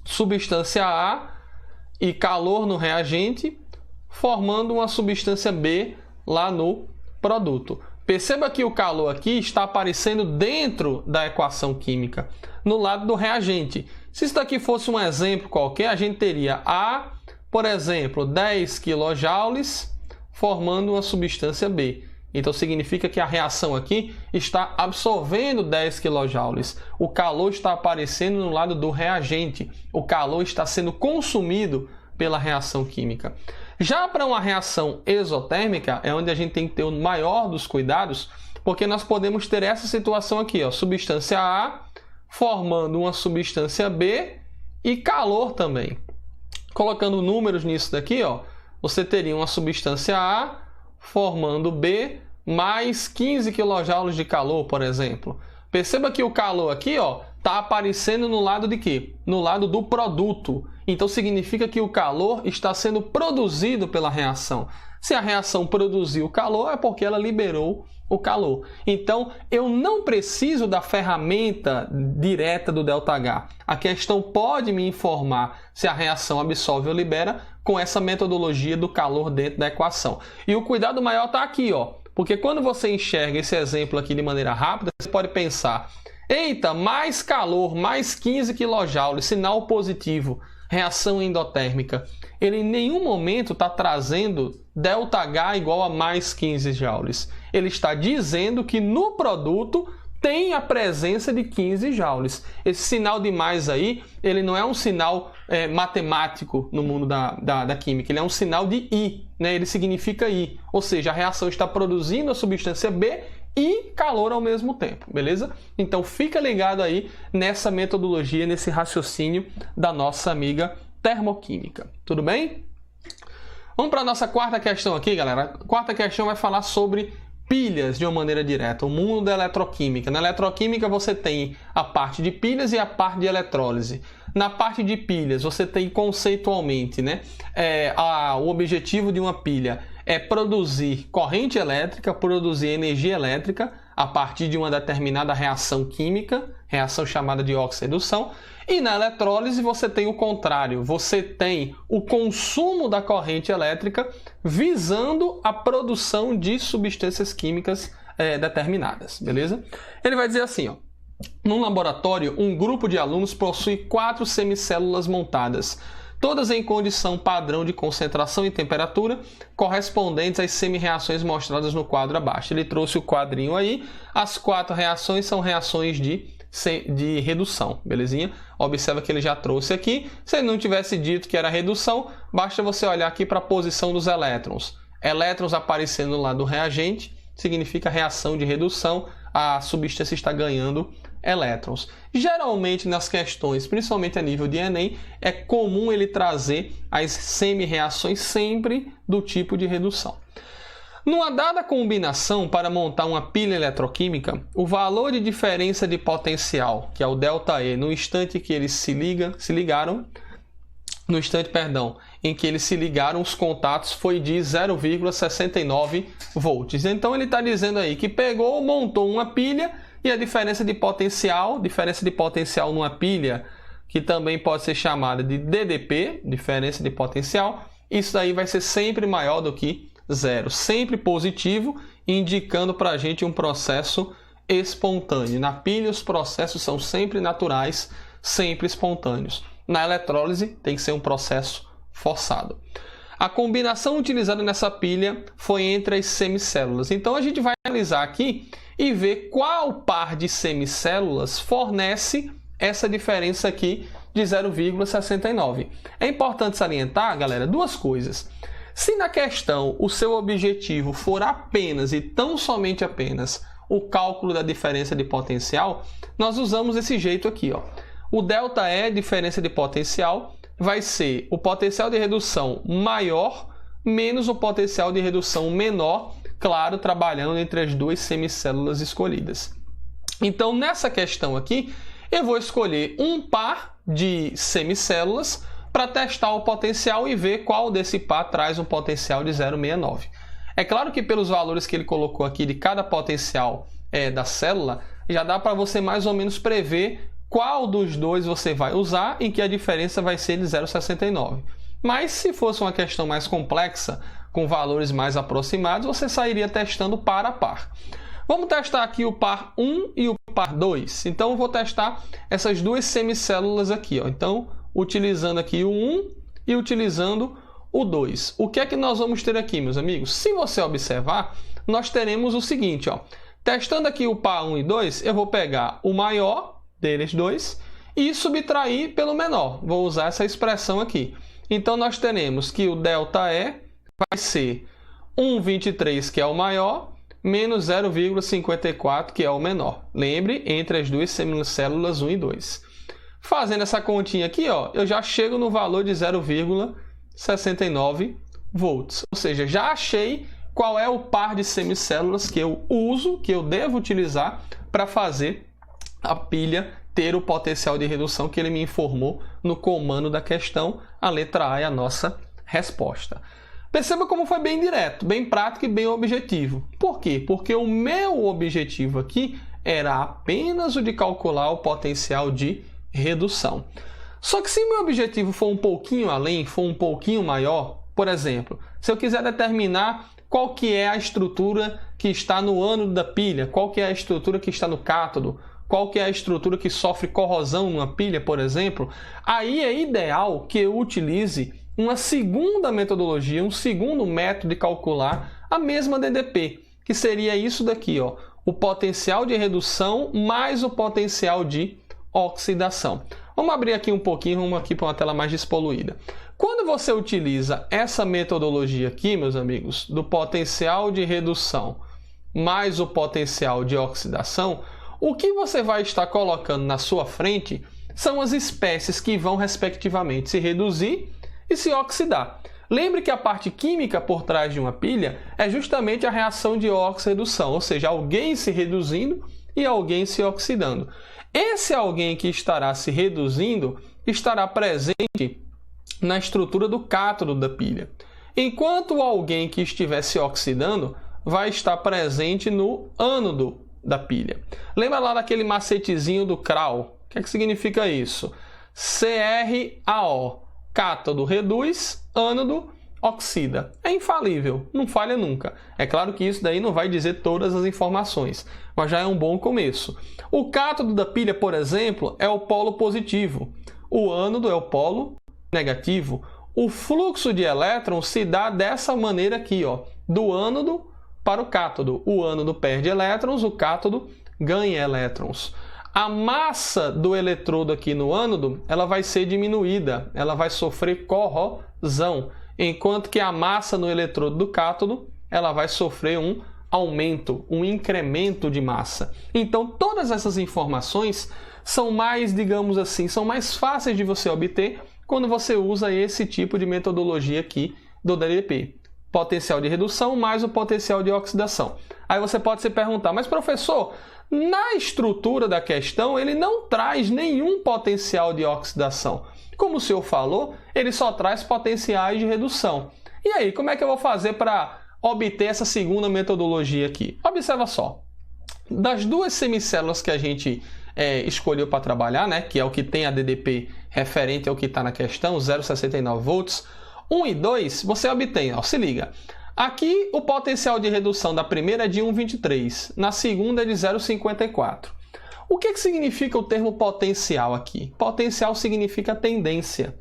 Substância A e calor no reagente, formando uma substância B lá no produto. Perceba que o calor aqui está aparecendo dentro da equação química, no lado do reagente. Se isso daqui fosse um exemplo qualquer, a gente teria A, por exemplo, 10 kJ formando uma substância B. Então significa que a reação aqui está absorvendo 10 kJ. O calor está aparecendo no lado do reagente. O calor está sendo consumido pela reação química. Já para uma reação exotérmica, é onde a gente tem que ter o maior dos cuidados, porque nós podemos ter essa situação aqui, ó, substância A formando uma substância B e calor também. Colocando números nisso daqui, ó, você teria uma substância A formando B mais 15 kJ de calor, por exemplo. Perceba que o calor aqui está aparecendo no lado de quê? No lado do produto. Então significa que o calor está sendo produzido pela reação. Se a reação produziu calor, é porque ela liberou o calor. Então, eu não preciso da ferramenta direta do ΔH. A questão pode me informar se a reação absorve ou libera com essa metodologia do calor dentro da equação. E o cuidado maior está aqui, ó, porque quando você enxerga esse exemplo aqui de maneira rápida, você pode pensar, eita, mais calor, mais 15 kJ, sinal positivo, reação endotérmica. Ele em nenhum momento está trazendo ΔH igual a mais 15 joules. Ele está dizendo que no produto tem a presença de 15 joules. Esse sinal de mais aí, ele não é um sinal matemático no mundo da química, ele é um sinal de I, né? Ele significa I, ou seja, a reação está produzindo a substância B e calor ao mesmo tempo, beleza? Então fica ligado aí nessa metodologia, nesse raciocínio da nossa amiga termoquímica, tudo bem? Vamos para a nossa quarta questão aqui, galera. A quarta questão vai falar sobre pilhas de uma maneira direta, o mundo da eletroquímica. Na eletroquímica você tem a parte de pilhas e a parte de eletrólise. Na parte de pilhas você tem conceitualmente, né, o objetivo de uma pilha é produzir corrente elétrica, produzir energia elétrica a partir de uma determinada reação química, reação chamada de oxidação. E na eletrólise você tem o contrário, você tem o consumo da corrente elétrica visando a produção de substâncias químicas determinadas, beleza? Ele vai dizer assim, ó, num laboratório, um grupo de alunos possui 4 semicélulas montadas, todas em condição padrão de concentração e temperatura, correspondentes às semi-reações mostradas no quadro abaixo. Ele trouxe o quadrinho aí, as 4 reações são reações de redução, belezinha? Observa que ele já trouxe aqui. Se ele não tivesse dito que era redução, basta você olhar aqui para a posição dos elétrons. Elétrons aparecendo lá do reagente significa reação de redução, a substância está ganhando elétrons. Geralmente nas questões, principalmente a nível de Enem, é comum ele trazer as semi-reações sempre do tipo de redução. Numa dada combinação para montar uma pilha eletroquímica, o valor de diferença de potencial, que é o ΔE, no instante que eles em que eles se ligaram, os contatos foi de 0,69 volts. Então ele está dizendo aí que pegou, montou uma pilha e a diferença de potencial numa pilha, que também pode ser chamada de DDP, diferença de potencial, isso aí vai ser sempre maior do que zero, sempre positivo, indicando para a gente um processo espontâneo. Na pilha os processos são sempre naturais, sempre espontâneos. Na eletrólise tem que ser um processo forçado. A combinação utilizada nessa pilha foi entre as semicélulas. Então a gente vai analisar aqui e ver qual par de semicélulas fornece essa diferença aqui de 0,69. É importante salientar, galera, duas coisas. Se na questão o seu objetivo for apenas e tão somente apenas o cálculo da diferença de potencial, nós usamos esse jeito aqui, ó. O ΔE, diferença de potencial, vai ser o potencial de redução maior menos o potencial de redução menor, claro, trabalhando entre as duas semicélulas escolhidas. Então, nessa questão aqui, eu vou escolher um par de semicélulas para testar o potencial e ver qual desse par traz um potencial de 0,69. É claro que pelos valores que ele colocou aqui de cada potencial da célula, já dá para você mais ou menos prever qual dos dois você vai usar em que a diferença vai ser de 0,69. Mas se fosse uma questão mais complexa, com valores mais aproximados, você sairia testando par a par. Vamos testar aqui o par 1 e o par 2. Então eu vou testar essas duas semicélulas aqui, ó. Então, utilizando aqui o 1 e utilizando o 2. O que é que nós vamos ter aqui, meus amigos? Se você observar, nós teremos o seguinte, ó. Testando aqui o par 1 e 2, eu vou pegar o maior deles dois e subtrair pelo menor. Vou usar essa expressão aqui. Então, nós teremos que o ΔE vai ser 1,23, que é o maior, menos 0,54, que é o menor. Lembre, entre as duas semicélulas 1 e 2. Fazendo essa continha aqui, ó, eu já chego no valor de 0,69 volts. Ou seja, já achei qual é o par de semicélulas que eu uso, que eu devo utilizar para fazer a pilha ter o potencial de redução que ele me informou no comando da questão. A letra A é a nossa resposta. Perceba como foi bem direto, bem prático e bem objetivo. Por quê? Porque o meu objetivo aqui era apenas o de calcular o potencial de redução. Só que se o meu objetivo for um pouquinho além, for um pouquinho maior, por exemplo, se eu quiser determinar qual que é a estrutura que está no ânodo da pilha, qual que é a estrutura que está no cátodo, qual que é a estrutura que sofre corrosão numa pilha, por exemplo, aí é ideal que eu utilize uma segunda metodologia, um segundo método de calcular a mesma DDP, que seria isso daqui, ó, o potencial de redução mais o potencial de oxidação. Vamos abrir aqui um pouquinho, vamos aqui para uma tela mais despoluída. Quando você utiliza essa metodologia aqui, meus amigos, do potencial de redução mais o potencial de oxidação, o que você vai estar colocando na sua frente são as espécies que vão, respectivamente, se reduzir e se oxidar. Lembre que a parte química por trás de uma pilha é justamente a reação de óxido-redução, ou seja, alguém se reduzindo e alguém se oxidando. Esse alguém que estará se reduzindo estará presente na estrutura do cátodo da pilha, enquanto o alguém que estiver se oxidando vai estar presente no ânodo da pilha. Lembra lá daquele macetezinho do CRAL? O que é que significa isso? CRAO. Cátodo reduz, ânodo oxida. É infalível, não falha nunca. É claro que isso daí não vai dizer todas as informações, mas já é um bom começo. O cátodo da pilha, por exemplo, é o polo positivo. O ânodo é o polo negativo. O fluxo de elétrons se dá dessa maneira aqui, ó, do ânodo para o cátodo. O ânodo perde elétrons, o cátodo ganha elétrons. A massa do eletrodo aqui no ânodo, ela vai ser diminuída, ela vai sofrer corrosão, enquanto que a massa no eletrodo do cátodo, ela vai sofrer um aumento, um incremento de massa. Então, todas essas informações são mais, digamos assim, são mais fáceis de você obter quando você usa esse tipo de metodologia aqui do DDP. Potencial de redução mais o potencial de oxidação. Aí você pode se perguntar, mas professor, na estrutura da questão ele não traz nenhum potencial de oxidação. Como o senhor falou, ele só traz potenciais de redução. E aí, como é que eu vou fazer para obter essa segunda metodologia aqui? Observa só. Das duas semicélulas que a gente escolheu para trabalhar, né, que é o que tem a DDP referente ao que está na questão, 0,69 volts, 1 e 2, você obtém, ó, se liga. Aqui o potencial de redução da primeira é de 1,23, na segunda é de 0,54. O que significa o termo potencial aqui? Potencial significa tendência.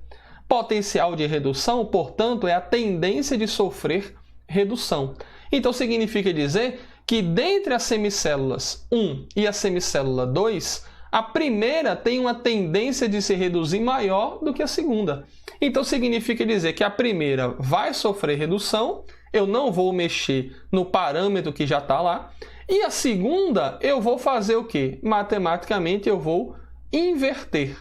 Potencial de redução, portanto, é a tendência de sofrer redução. Então significa dizer que dentre as semicélulas 1 e a semicélula 2, a primeira tem uma tendência de se reduzir maior do que a segunda. Então significa dizer que a primeira vai sofrer redução, eu não vou mexer no parâmetro que já está lá, e a segunda eu vou fazer o quê? Matematicamente eu vou inverter.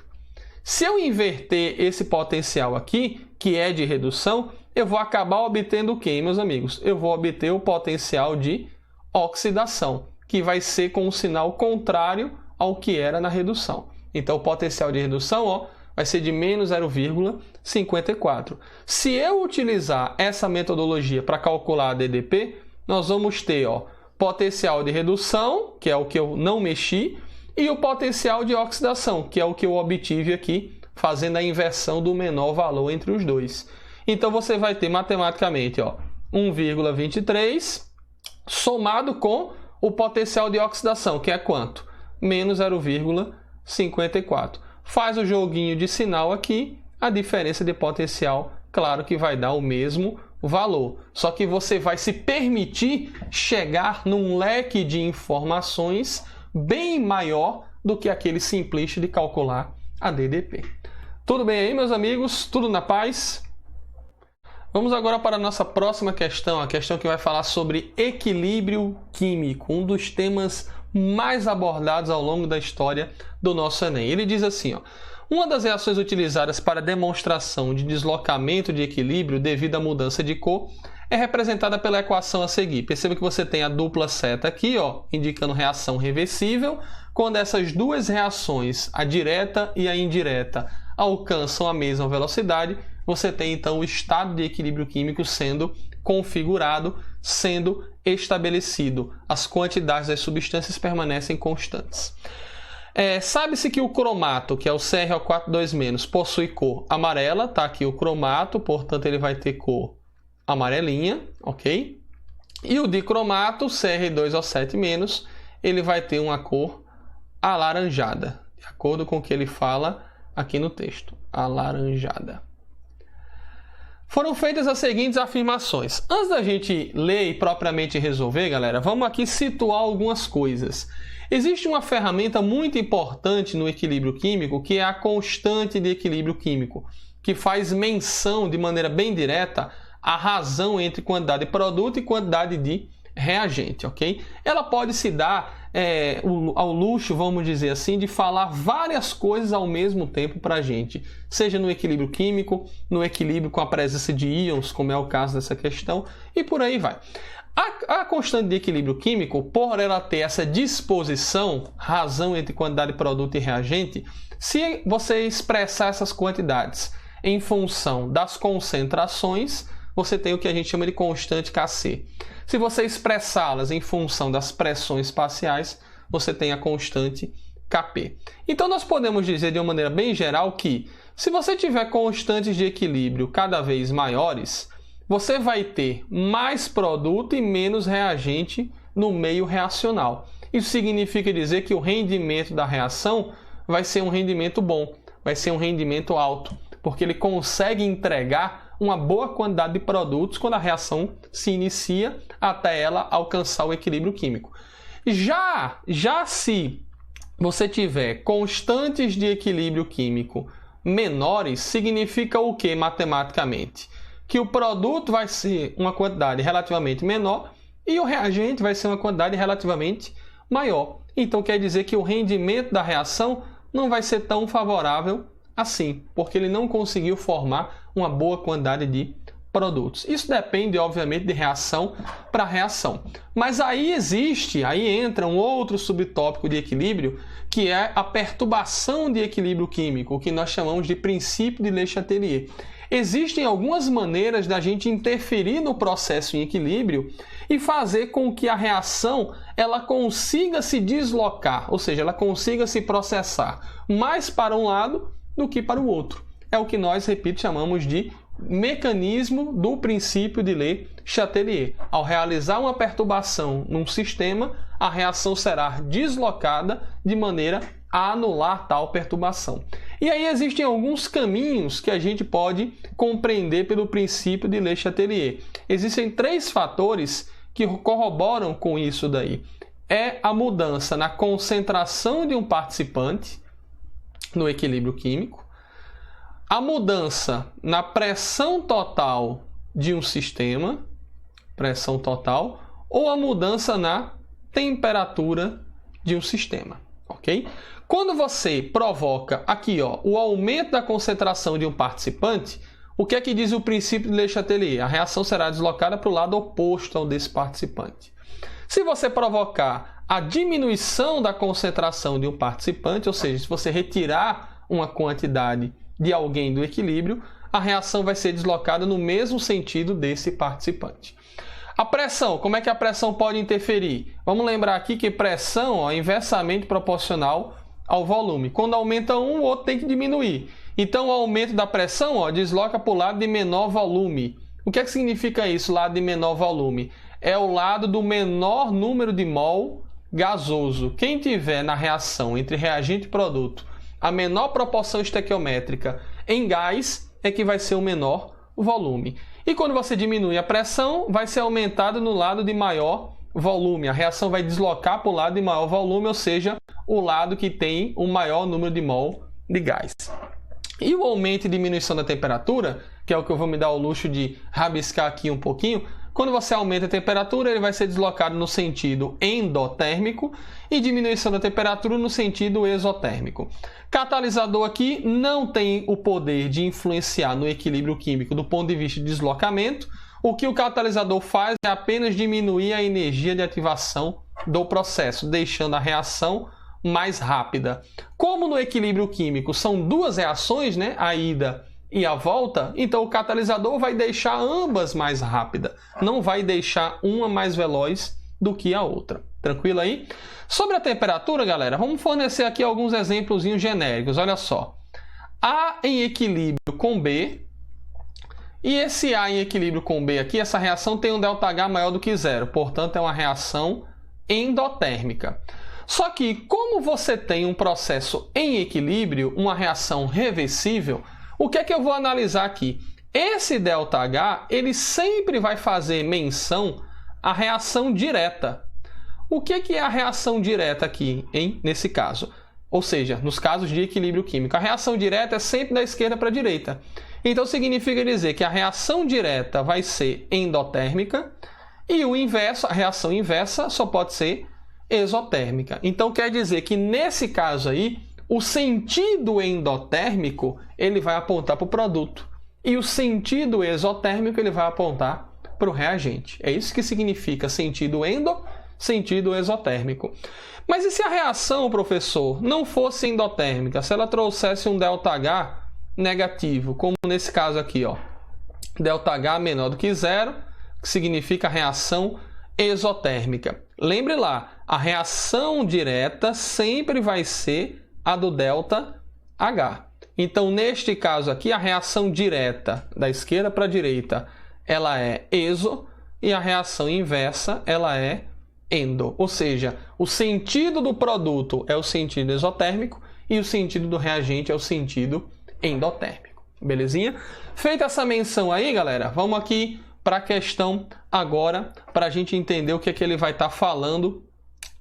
Se eu inverter esse potencial aqui, que é de redução, eu vou acabar obtendo o quê, meus amigos? Eu vou obter o potencial de oxidação, que vai ser com um sinal contrário ao que era na redução. Então o potencial de redução, ó, vai ser de menos 0,54. Se eu utilizar essa metodologia para calcular a DDP, nós vamos ter, ó, potencial de redução, que é o que eu não mexi, e o potencial de oxidação, que é o que eu obtive aqui, fazendo a inversão do menor valor entre os dois. Então você vai ter matematicamente, ó, 1,23 somado com o potencial de oxidação, que é quanto? Menos 0,54. Faz o joguinho de sinal aqui, a diferença de potencial, claro que vai dar o mesmo valor. Só que você vai se permitir chegar num leque de informações bem maior do que aquele simplista de calcular a DDP. Tudo bem aí, meus amigos? Tudo na paz? Vamos agora para a nossa próxima questão, a questão que vai falar sobre equilíbrio químico, um dos temas mais abordados ao longo da história do nosso Enem. Ele diz assim, ó, uma das reações utilizadas para demonstração de deslocamento de equilíbrio devido à mudança de cor é representada pela equação a seguir. Perceba que você tem a dupla seta aqui, ó, indicando reação reversível, quando essas duas reações, a direta e a indireta, alcançam a mesma velocidade, você tem então o estado de equilíbrio químico sendo configurado, sendo estabelecido. As quantidades das substâncias permanecem constantes. Sabe-se que o cromato, que é o CrO4 2-, possui cor amarela, tá aqui o cromato, portanto ele vai ter cor amarelinha, ok? E o dicromato, Cr2O7-, ele vai ter uma cor alaranjada, de acordo com o que ele fala aqui no texto, alaranjada. Foram feitas as seguintes afirmações. Antes da gente ler e propriamente resolver, galera, vamos aqui situar algumas coisas. Existe uma ferramenta muito importante no equilíbrio químico, que é a constante de equilíbrio químico, que faz menção de maneira bem direta à razão entre quantidade de produto e quantidade de reagente, ok? Ela pode se dar ao luxo, vamos dizer assim, de falar várias coisas ao mesmo tempo para a gente, seja no equilíbrio químico, no equilíbrio com a presença de íons, como é o caso dessa questão, e por aí vai. A constante de equilíbrio químico, por ela ter essa disposição, razão entre quantidade de produto e reagente, se você expressar essas quantidades em função das concentrações, você tem o que a gente chama de constante Kc. Se você expressá-las em função das pressões parciais, você tem a constante Kp. Então, nós podemos dizer de uma maneira bem geral que, se você tiver constantes de equilíbrio cada vez maiores, você vai ter mais produto e menos reagente no meio reacional. Isso significa dizer que o rendimento da reação vai ser um rendimento bom, vai ser um rendimento alto, porque ele consegue entregar uma boa quantidade de produtos quando a reação se inicia até ela alcançar o equilíbrio químico. Já se você tiver constantes de equilíbrio químico menores, significa o que matematicamente? Que o produto vai ser uma quantidade relativamente menor e o reagente vai ser uma quantidade relativamente maior. Então quer dizer que o rendimento da reação não vai ser tão favorável assim, porque ele não conseguiu formar uma boa quantidade de produtos. Isso depende, obviamente, de reação para reação. Mas aí entra um outro subtópico de equilíbrio, que é a perturbação de equilíbrio químico, o que nós chamamos de princípio de Le Chatelier. Existem algumas maneiras da gente interferir no processo em equilíbrio e fazer com que a reação ela consiga se deslocar, ou seja, ela consiga se processar mais para um lado do que para o outro. É o que nós, repito, chamamos de mecanismo do princípio de Le Chatelier. Ao realizar uma perturbação num sistema, a reação será deslocada de maneira a anular tal perturbação. E aí existem alguns caminhos que a gente pode compreender pelo princípio de Le Chatelier. Existem 3 fatores que corroboram com isso daí. É a mudança na concentração de um participante no equilíbrio químico, a mudança na pressão total de um sistema, pressão total, ou a mudança na temperatura de um sistema, ok? Quando você provoca aqui, o aumento da concentração de um participante, o que é que diz o princípio de Le Chatelier? A reação será deslocada para o lado oposto ao desse participante. Se você provocar a diminuição da concentração de um participante, ou seja, se você retirar uma quantidade de alguém do equilíbrio, a reação vai ser deslocada no mesmo sentido desse participante. A pressão, como é que a pressão pode interferir? Vamos lembrar aqui que pressão é inversamente proporcional ao volume. Quando aumenta um, o outro tem que diminuir. Então, o aumento da pressão desloca para o lado de menor volume. O que é que significa isso, lado de menor volume? É o lado do menor número de mol gasoso. Quem tiver na reação entre reagente e produto a menor proporção estequiométrica em gás é que vai ser o menor volume. E quando você diminui a pressão, vai ser aumentado no lado de maior volume. A reação vai deslocar para o lado de maior volume, ou seja, o lado que tem o maior número de mol de gás. E o aumento e diminuição da temperatura, que é o que eu vou me dar o luxo de rabiscar aqui um pouquinho, quando você aumenta a temperatura, ele vai ser deslocado no sentido endotérmico e diminuição da temperatura no sentido exotérmico. Catalisador aqui não tem o poder de influenciar no equilíbrio químico do ponto de vista de deslocamento. O que o catalisador faz é apenas diminuir a energia de ativação do processo, deixando a reação mais rápida. Como no equilíbrio químico são duas reações, né, a ida e a volta, então o catalisador vai deixar ambas mais rápidas, não vai deixar uma mais veloz do que a outra. Tranquilo aí? Sobre a temperatura, galera, vamos fornecer aqui alguns exemplos genéricos. Olha só. A em equilíbrio com B, e esse A em equilíbrio com B aqui, essa reação tem um ΔH maior do que zero, portanto é uma reação endotérmica. Só que como você tem um processo em equilíbrio, uma reação reversível, o que é que eu vou analisar aqui? Esse ΔH, ele sempre vai fazer menção à reação direta. O que é a reação direta aqui, hein? Nesse caso? Ou seja, nos casos de equilíbrio químico. A reação direta é sempre da esquerda para a direita. Então significa dizer que a reação direta vai ser endotérmica e o inverso, a reação inversa, só pode ser exotérmica. Então quer dizer que nesse caso aí, o sentido endotérmico ele vai apontar para o produto e o sentido exotérmico ele vai apontar para o reagente. É isso que significa sentido endo, sentido exotérmico. Mas e se a reação, professor, não fosse endotérmica? Se ela trouxesse um ΔH negativo, como nesse caso aqui, ó, ΔH menor do que zero, que significa reação exotérmica. Lembre lá, a reação direta sempre vai ser a do ΔH. Então, neste caso aqui, a reação direta da esquerda para a direita, ela é exo, e a reação inversa, ela é endo. Ou seja, o sentido do produto é o sentido exotérmico e o sentido do reagente é o sentido endotérmico. Belezinha? Feita essa menção aí, galera, vamos aqui para a questão agora, para a gente entender o que é que ele vai estar falando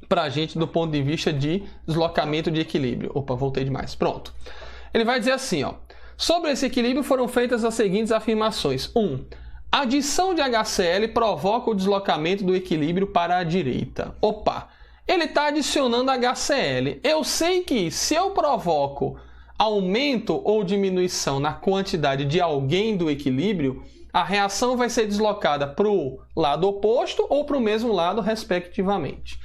para a gente do ponto de vista de deslocamento de equilíbrio. Opa, voltei demais. Pronto. Ele vai dizer assim, ó. Sobre esse equilíbrio foram feitas as seguintes afirmações. 1. A adição de HCl provoca o deslocamento do equilíbrio para a direita. Opa, ele está adicionando HCl. Eu sei que se eu provoco aumento ou diminuição na quantidade de alguém do equilíbrio, a reação vai ser deslocada para o lado oposto ou para o mesmo lado, respectivamente.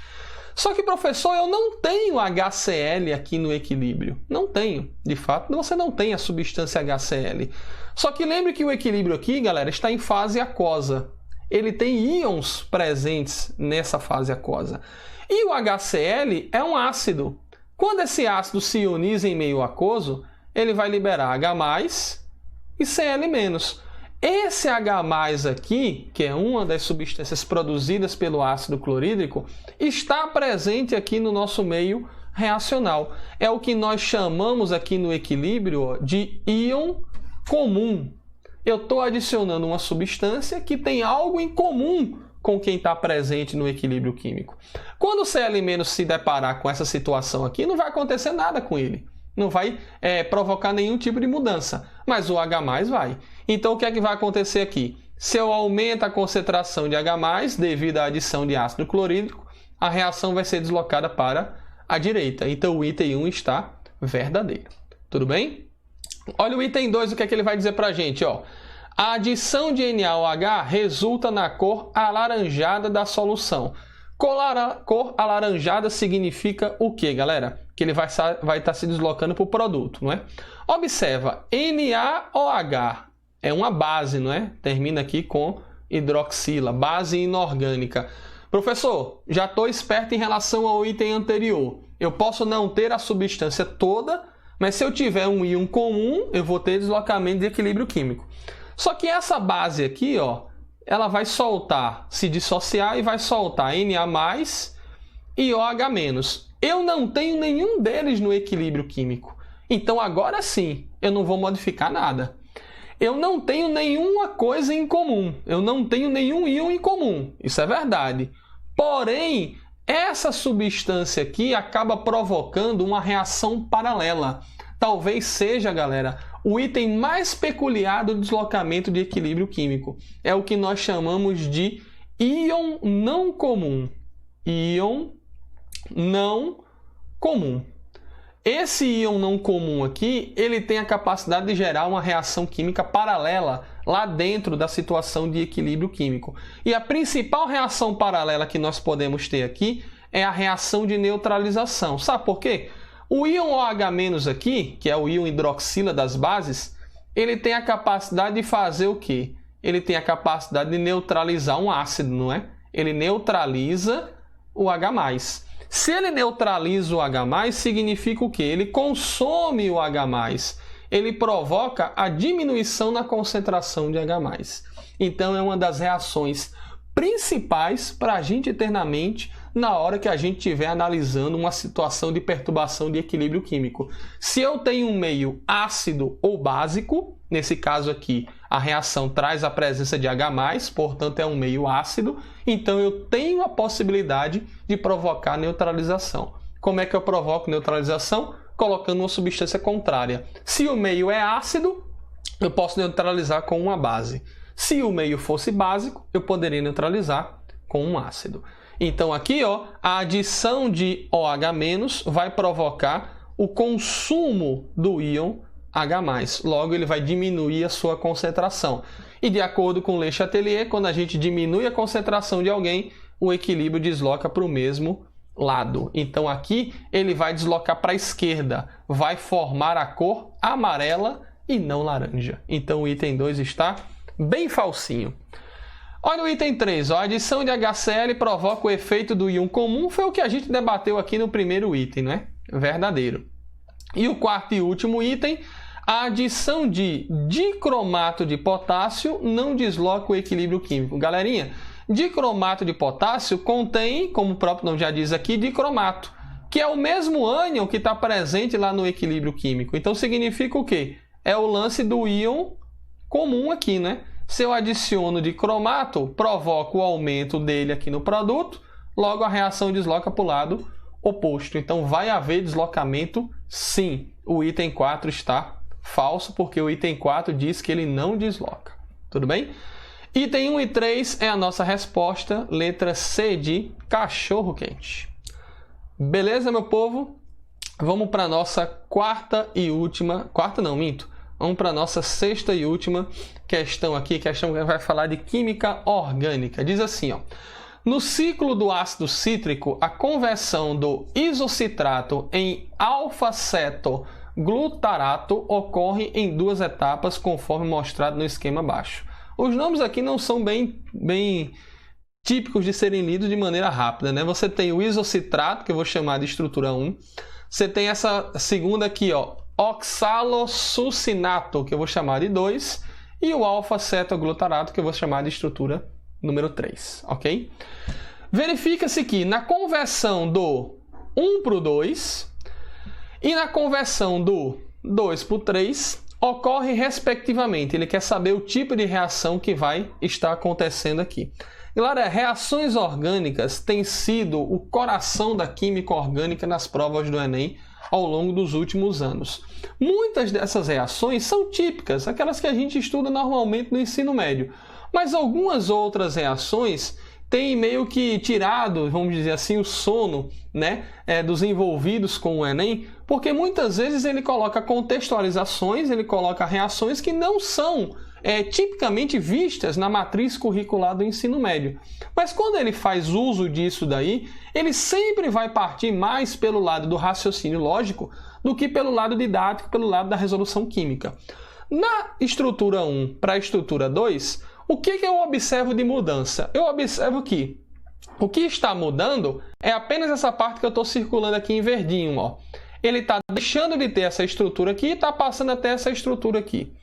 Só que, professor, eu não tenho HCl aqui no equilíbrio. Não tenho. De fato, você não tem a substância HCl. Só que lembre que o equilíbrio aqui, galera, está em fase aquosa. Ele tem íons presentes nessa fase aquosa. E o HCl é um ácido. Quando esse ácido se ioniza em meio aquoso, ele vai liberar H+, e Cl-. Esse H+ aqui, que é uma das substâncias produzidas pelo ácido clorídrico, está presente aqui no nosso meio reacional. É o que nós chamamos aqui no equilíbrio de íon comum. Eu estou adicionando uma substância que tem algo em comum com quem está presente no equilíbrio químico. Quando o Cl- se deparar com essa situação aqui, não vai acontecer nada com ele. Não vai provocar nenhum tipo de mudança, mas o H+ vai. Então, o que é que vai acontecer aqui? Se eu aumento a concentração de H+, devido à adição de ácido clorídrico, a reação vai ser deslocada para a direita. Então, o item 1 está verdadeiro. Tudo bem? Olha o item 2, o que é que ele vai dizer para a gente? Ó. A adição de NaOH resulta na cor alaranjada da solução. Cor alaranjada significa o que, galera? Que ele vai estar se deslocando para o produto, não é? Observa, NaOH é uma base, não é? Termina aqui com hidroxila, base inorgânica. Professor, já estou esperto em relação ao item anterior. Eu posso não ter a substância toda, mas se eu tiver um íon comum, eu vou ter deslocamento de equilíbrio químico. Só que essa base aqui, ó, ela vai soltar, se dissociar e vai soltar Na+ e OH-. Eu não tenho nenhum deles no equilíbrio químico. Então, agora sim, eu não vou modificar nada. Eu não tenho nenhuma coisa em comum. Eu não tenho nenhum íon em comum. Isso é verdade. Porém, essa substância aqui acaba provocando uma reação paralela. Talvez seja, galera, o item mais peculiar do deslocamento de equilíbrio químico. É o que nós chamamos de íon não comum. Íon não comum. Esse íon não comum aqui, ele tem a capacidade de gerar uma reação química paralela lá dentro da situação de equilíbrio químico. E a principal reação paralela que nós podemos ter aqui é a reação de neutralização. Sabe por quê? O íon OH- aqui, que é o íon hidroxila das bases, ele tem a capacidade de fazer o quê? Ele tem a capacidade de neutralizar um ácido, não é? Ele neutraliza o H+. Se ele neutraliza o H+, significa o quê? Ele consome o H+. Ele provoca a diminuição na concentração de H+. Então, é uma das reações principais para a gente ter na mente na hora que a gente estiver analisando uma situação de perturbação de equilíbrio químico. Se eu tenho um meio ácido ou básico, nesse caso aqui, a reação traz a presença de H+, portanto é um meio ácido, então eu tenho a possibilidade de provocar neutralização. Como é que eu provoco neutralização? Colocando uma substância contrária. Se o meio é ácido, eu posso neutralizar com uma base. Se o meio fosse básico, eu poderia neutralizar com um ácido. Então aqui, ó, a adição de OH- vai provocar o consumo do íon H+. Logo, ele vai diminuir a sua concentração. E de acordo com Le Chatelier, quando a gente diminui a concentração de alguém, o equilíbrio desloca para o mesmo lado. Então aqui ele vai deslocar para a esquerda, vai formar a cor amarela e não laranja. Então o item 2 está bem falsinho. Olha o item 3, ó, a adição de HCl provoca o efeito do íon comum, foi o que a gente debateu aqui no primeiro item, né? Verdadeiro. E o quarto e último item, a adição de dicromato de potássio não desloca o equilíbrio químico. Galerinha, dicromato de potássio contém, como o próprio nome já diz aqui, dicromato, que é o mesmo ânion que está presente lá no equilíbrio químico. Então significa o quê? É o lance do íon comum aqui, né? Se eu adiciono dicromato, provoca o aumento dele aqui no produto, logo a reação desloca para o lado oposto. Então vai haver deslocamento sim. O item 4 está falso, porque o item 4 diz que ele não desloca. Tudo bem? Item 1 e 3 é a nossa resposta, letra C de cachorro quente. Beleza, meu povo? Vamos para a nossa quarta e última... Quarta não, minto. Vamos para a nossa sexta e última questão aqui, questão que vai falar de química orgânica. Diz assim, ó. No ciclo do ácido cítrico, a conversão do isocitrato em alfa-cetoglutarato ocorre em duas etapas, conforme mostrado no esquema abaixo. Os nomes aqui não são bem típicos de serem lidos de maneira rápida, né? Você tem o isocitrato, que eu vou chamar de estrutura 1. Você tem essa segunda aqui, ó, oxalosucinato, que eu vou chamar de 2. E o alfa-cetoglutarato, que eu vou chamar de estrutura número 3, ok? Verifica-se que na conversão do 1 para o 2 e na conversão do 2 para o 3 ocorre respectivamente. Ele quer saber o tipo de reação que vai estar acontecendo aqui. Galera, reações orgânicas têm sido o coração da química orgânica nas provas do Enem ao longo dos últimos anos. Muitas dessas reações são típicas, aquelas que a gente estuda normalmente no ensino médio. Mas algumas outras reações têm meio que tirado, vamos dizer assim, o sono, né, dos envolvidos com o Enem, porque muitas vezes ele coloca contextualizações, ele coloca reações que não são tipicamente vistas na matriz curricular do ensino médio. Mas quando ele faz uso disso daí, ele sempre vai partir mais pelo lado do raciocínio lógico do que pelo lado didático, pelo lado da resolução química. Na estrutura 1 para a estrutura 2, o que eu observo de mudança? Eu observo que o que está mudando é apenas essa parte que eu estou circulando aqui em verdinho, ó. Ele está deixando de ter essa estrutura aqui e está passando até essa estrutura aqui.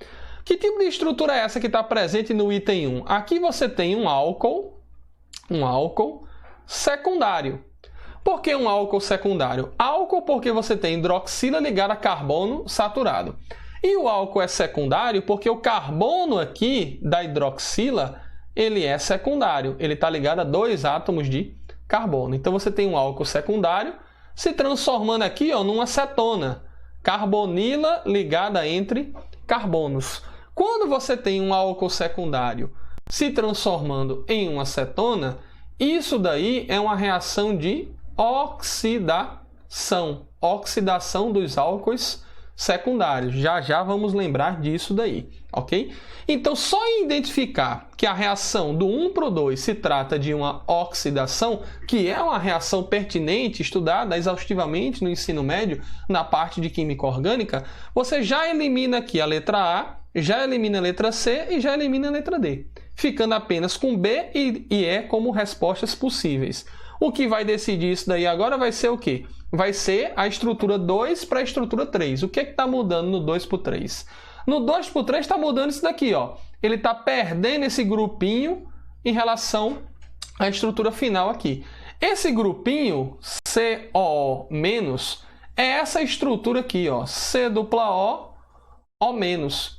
Que tipo de estrutura é essa que está presente no item 1? Aqui você tem um álcool secundário. Por que um álcool secundário? Álcool porque você tem hidroxila ligada a carbono saturado. E o álcool é secundário porque o carbono aqui da hidroxila, ele é secundário. Ele está ligado a 2 átomos de carbono. Então você tem um álcool secundário se transformando aqui, ó, numa cetona. Carbonila ligada entre carbonos. Quando você tem um álcool secundário se transformando em uma cetona, isso daí é uma reação de oxidação. Oxidação dos álcoois secundários. Já já vamos lembrar disso daí, ok? Então, só em identificar que a reação do 1 para o 2 se trata de uma oxidação, que é uma reação pertinente, estudada exaustivamente no ensino médio, na parte de química orgânica, você já elimina aqui a letra A, já elimina a letra C e já elimina a letra D, ficando apenas com B e E como respostas possíveis. O que vai decidir isso daí agora vai ser o quê? Vai ser a estrutura 2 para a estrutura 3. O que está mudando no 2 para o 3? No 2 para o 3 está mudando isso daqui, ó. Ele está perdendo esse grupinho em relação à estrutura final aqui. Esse grupinho, COO-, é essa estrutura aqui, ó, C-O-O-,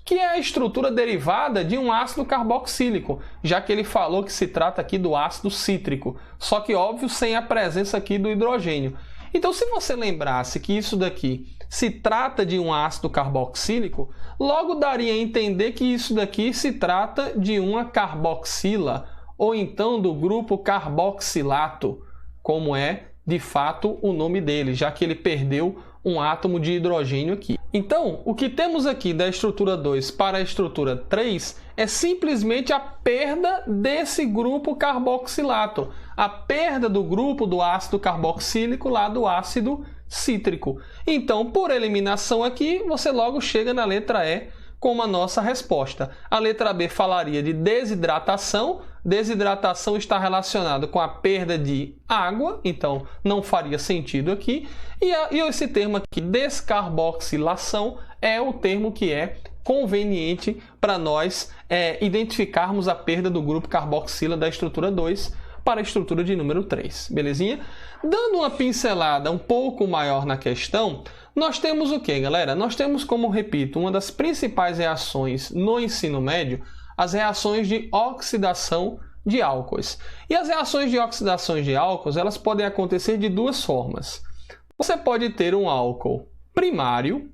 que é a estrutura derivada de um ácido carboxílico, já que ele falou que se trata aqui do ácido cítrico, só que, óbvio, sem a presença aqui do hidrogênio. Então, se você lembrasse que isso daqui se trata de um ácido carboxílico, logo daria a entender que isso daqui se trata de uma carboxila, ou então do grupo carboxilato, como é, de fato, o nome dele, já que ele perdeu um átomo de hidrogênio aqui. Então, o que temos aqui da estrutura 2 para a estrutura 3 é simplesmente a perda desse grupo carboxilato, a perda do grupo do ácido carboxílico lá do ácido cítrico. Então, por eliminação aqui, você logo chega na letra E como a nossa resposta. A letra B falaria de desidratação. Desidratação está relacionado com a perda de água, então não faria sentido aqui. E esse termo aqui, descarboxilação, é o termo que é conveniente para nós identificarmos a perda do grupo carboxila da estrutura 2 para a estrutura de número 3, belezinha? Dando uma pincelada um pouco maior na questão, nós temos o que, galera? Nós temos, como repito, uma das principais reações no ensino médio, as reações de oxidação de álcoois. E as reações de oxidação de álcoois, elas podem acontecer de duas formas. Você pode ter um álcool primário,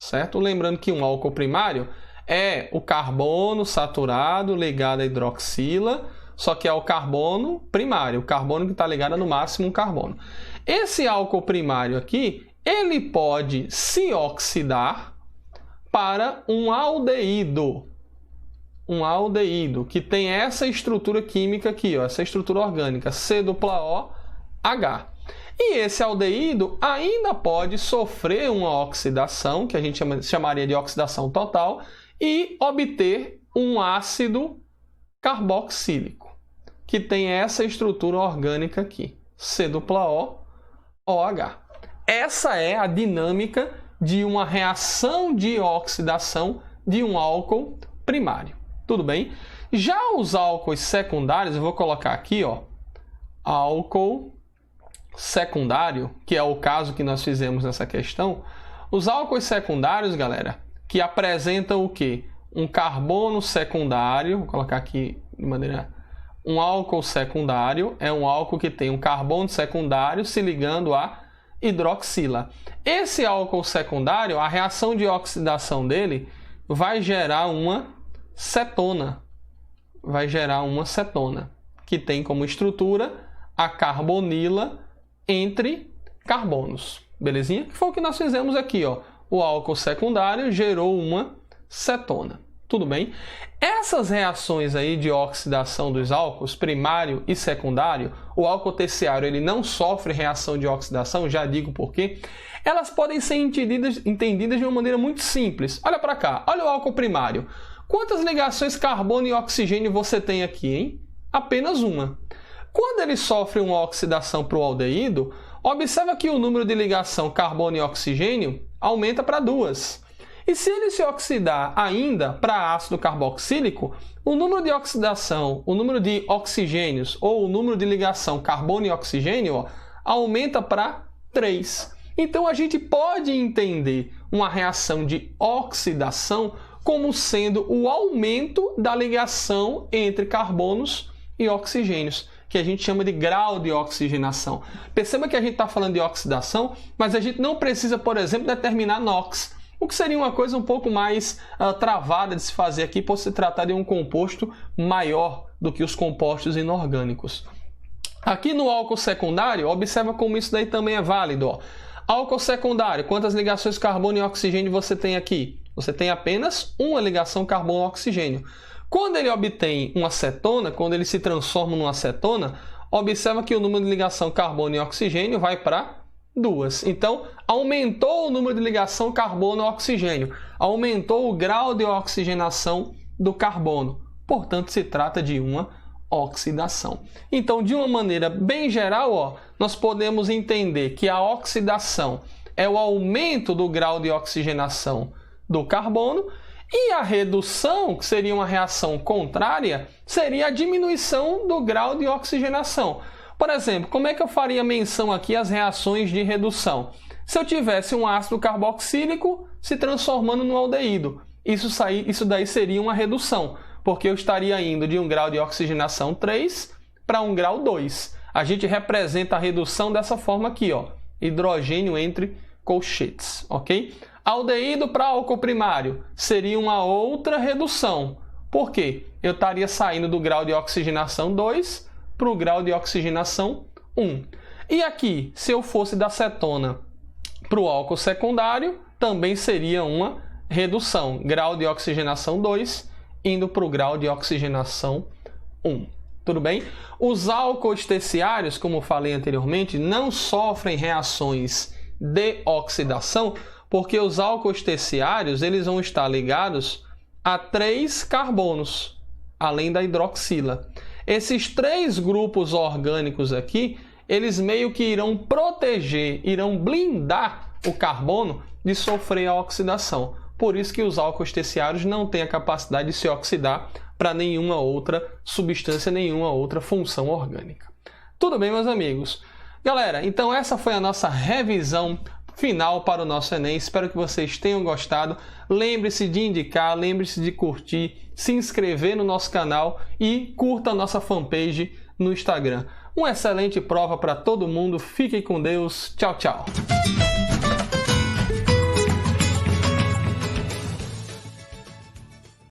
certo? Lembrando que um álcool primário é o carbono saturado ligado à hidroxila, só que é o carbono primário, o carbono que está ligado a, no máximo, um carbono. Esse álcool primário aqui, ele pode se oxidar para um aldeído que tem essa estrutura química aqui, ó, essa estrutura orgânica, COOH. E esse aldeído ainda pode sofrer uma oxidação, que a gente chamaria de oxidação total, e obter um ácido carboxílico, que tem essa estrutura orgânica aqui, COOH. Essa é a dinâmica de uma reação de oxidação de um álcool primário. Tudo bem? Já os álcoois secundários, eu vou colocar aqui, ó, álcool secundário, que é o caso que nós fizemos nessa questão. Os álcoois secundários, galera, que apresentam o quê? Um carbono secundário, vou colocar aqui de maneira... Um álcool secundário é um álcool que tem um carbono secundário se ligando à hidroxila. Esse álcool secundário, a reação de oxidação dele vai gerar uma cetona. Que tem como estrutura a carbonila entre carbonos. Belezinha? Que foi o que nós fizemos aqui, ó. O álcool secundário gerou uma cetona. Tudo bem? Essas reações aí de oxidação dos álcools, primário e secundário, o álcool terciário ele não sofre reação de oxidação, já digo por quê. Elas podem ser entendidas de uma maneira muito simples. Olha para cá, olha o álcool primário. Quantas ligações carbono e oxigênio você tem aqui, hein? Apenas uma. Quando ele sofre uma oxidação para o aldeído, observa que o número de ligação carbono e oxigênio aumenta para 2. E se ele se oxidar ainda para ácido carboxílico, o número de oxidação, o número de oxigênios ou o número de ligação carbono e oxigênio, ó, aumenta para 3. Então a gente pode entender uma reação de oxidação como sendo o aumento da ligação entre carbonos e oxigênios, que a gente chama de grau de oxigenação. Perceba que a gente está falando de oxidação, mas a gente não precisa, por exemplo, determinar NOx, o que seria uma coisa um pouco mais travada de se fazer aqui, por se tratar de um composto maior do que os compostos inorgânicos. Aqui no álcool secundário, observa como isso daí também é válido. Ó. Álcool secundário, quantas ligações carbono e oxigênio você tem aqui? Você tem apenas uma ligação carbono-oxigênio. Quando ele obtém uma cetona, quando ele se transforma numa acetona, observa que o número de ligação carbono e oxigênio vai para 2. Então, aumentou o número de ligação carbono-oxigênio, aumentou o grau de oxigenação do carbono. Portanto, se trata de uma oxidação. Então, de uma maneira bem geral, nós podemos entender que a oxidação é o aumento do grau de oxigenação do carbono e a redução, que seria uma reação contrária, seria a diminuição do grau de oxigenação. Por exemplo, como é que eu faria menção aqui às reações de redução? Se eu tivesse um ácido carboxílico se transformando num aldeído, isso daí seria uma redução, porque eu estaria indo de um grau de oxigenação 3 para um grau 2. A gente representa a redução dessa forma aqui, hidrogênio entre colchetes, ok? Aldeído para álcool primário seria uma outra redução. Por quê? Eu estaria saindo do grau de oxigenação 2 para o grau de oxigenação 1. E aqui, se eu fosse da cetona para o álcool secundário, também seria uma redução. Grau de oxigenação 2 indo para o grau de oxigenação 1. Tudo bem? Os álcools terciários, como falei anteriormente, não sofrem reações de oxidação, porque os álcools terciários eles vão estar ligados a 3 carbonos, além da hidroxila. Esses 3 grupos orgânicos aqui, eles meio que irão proteger, irão blindar o carbono de sofrer a oxidação. Por isso que os álcools terciários não têm a capacidade de se oxidar para nenhuma outra substância, nenhuma outra função orgânica. Tudo bem, meus amigos? Galera, então essa foi a nossa revisão final para o nosso Enem. Espero que vocês tenham gostado. Lembre-se de indicar, lembre-se de curtir, se inscrever no nosso canal e curta a nossa fanpage no Instagram. Uma excelente prova para todo mundo. Fiquem com Deus. Tchau, tchau.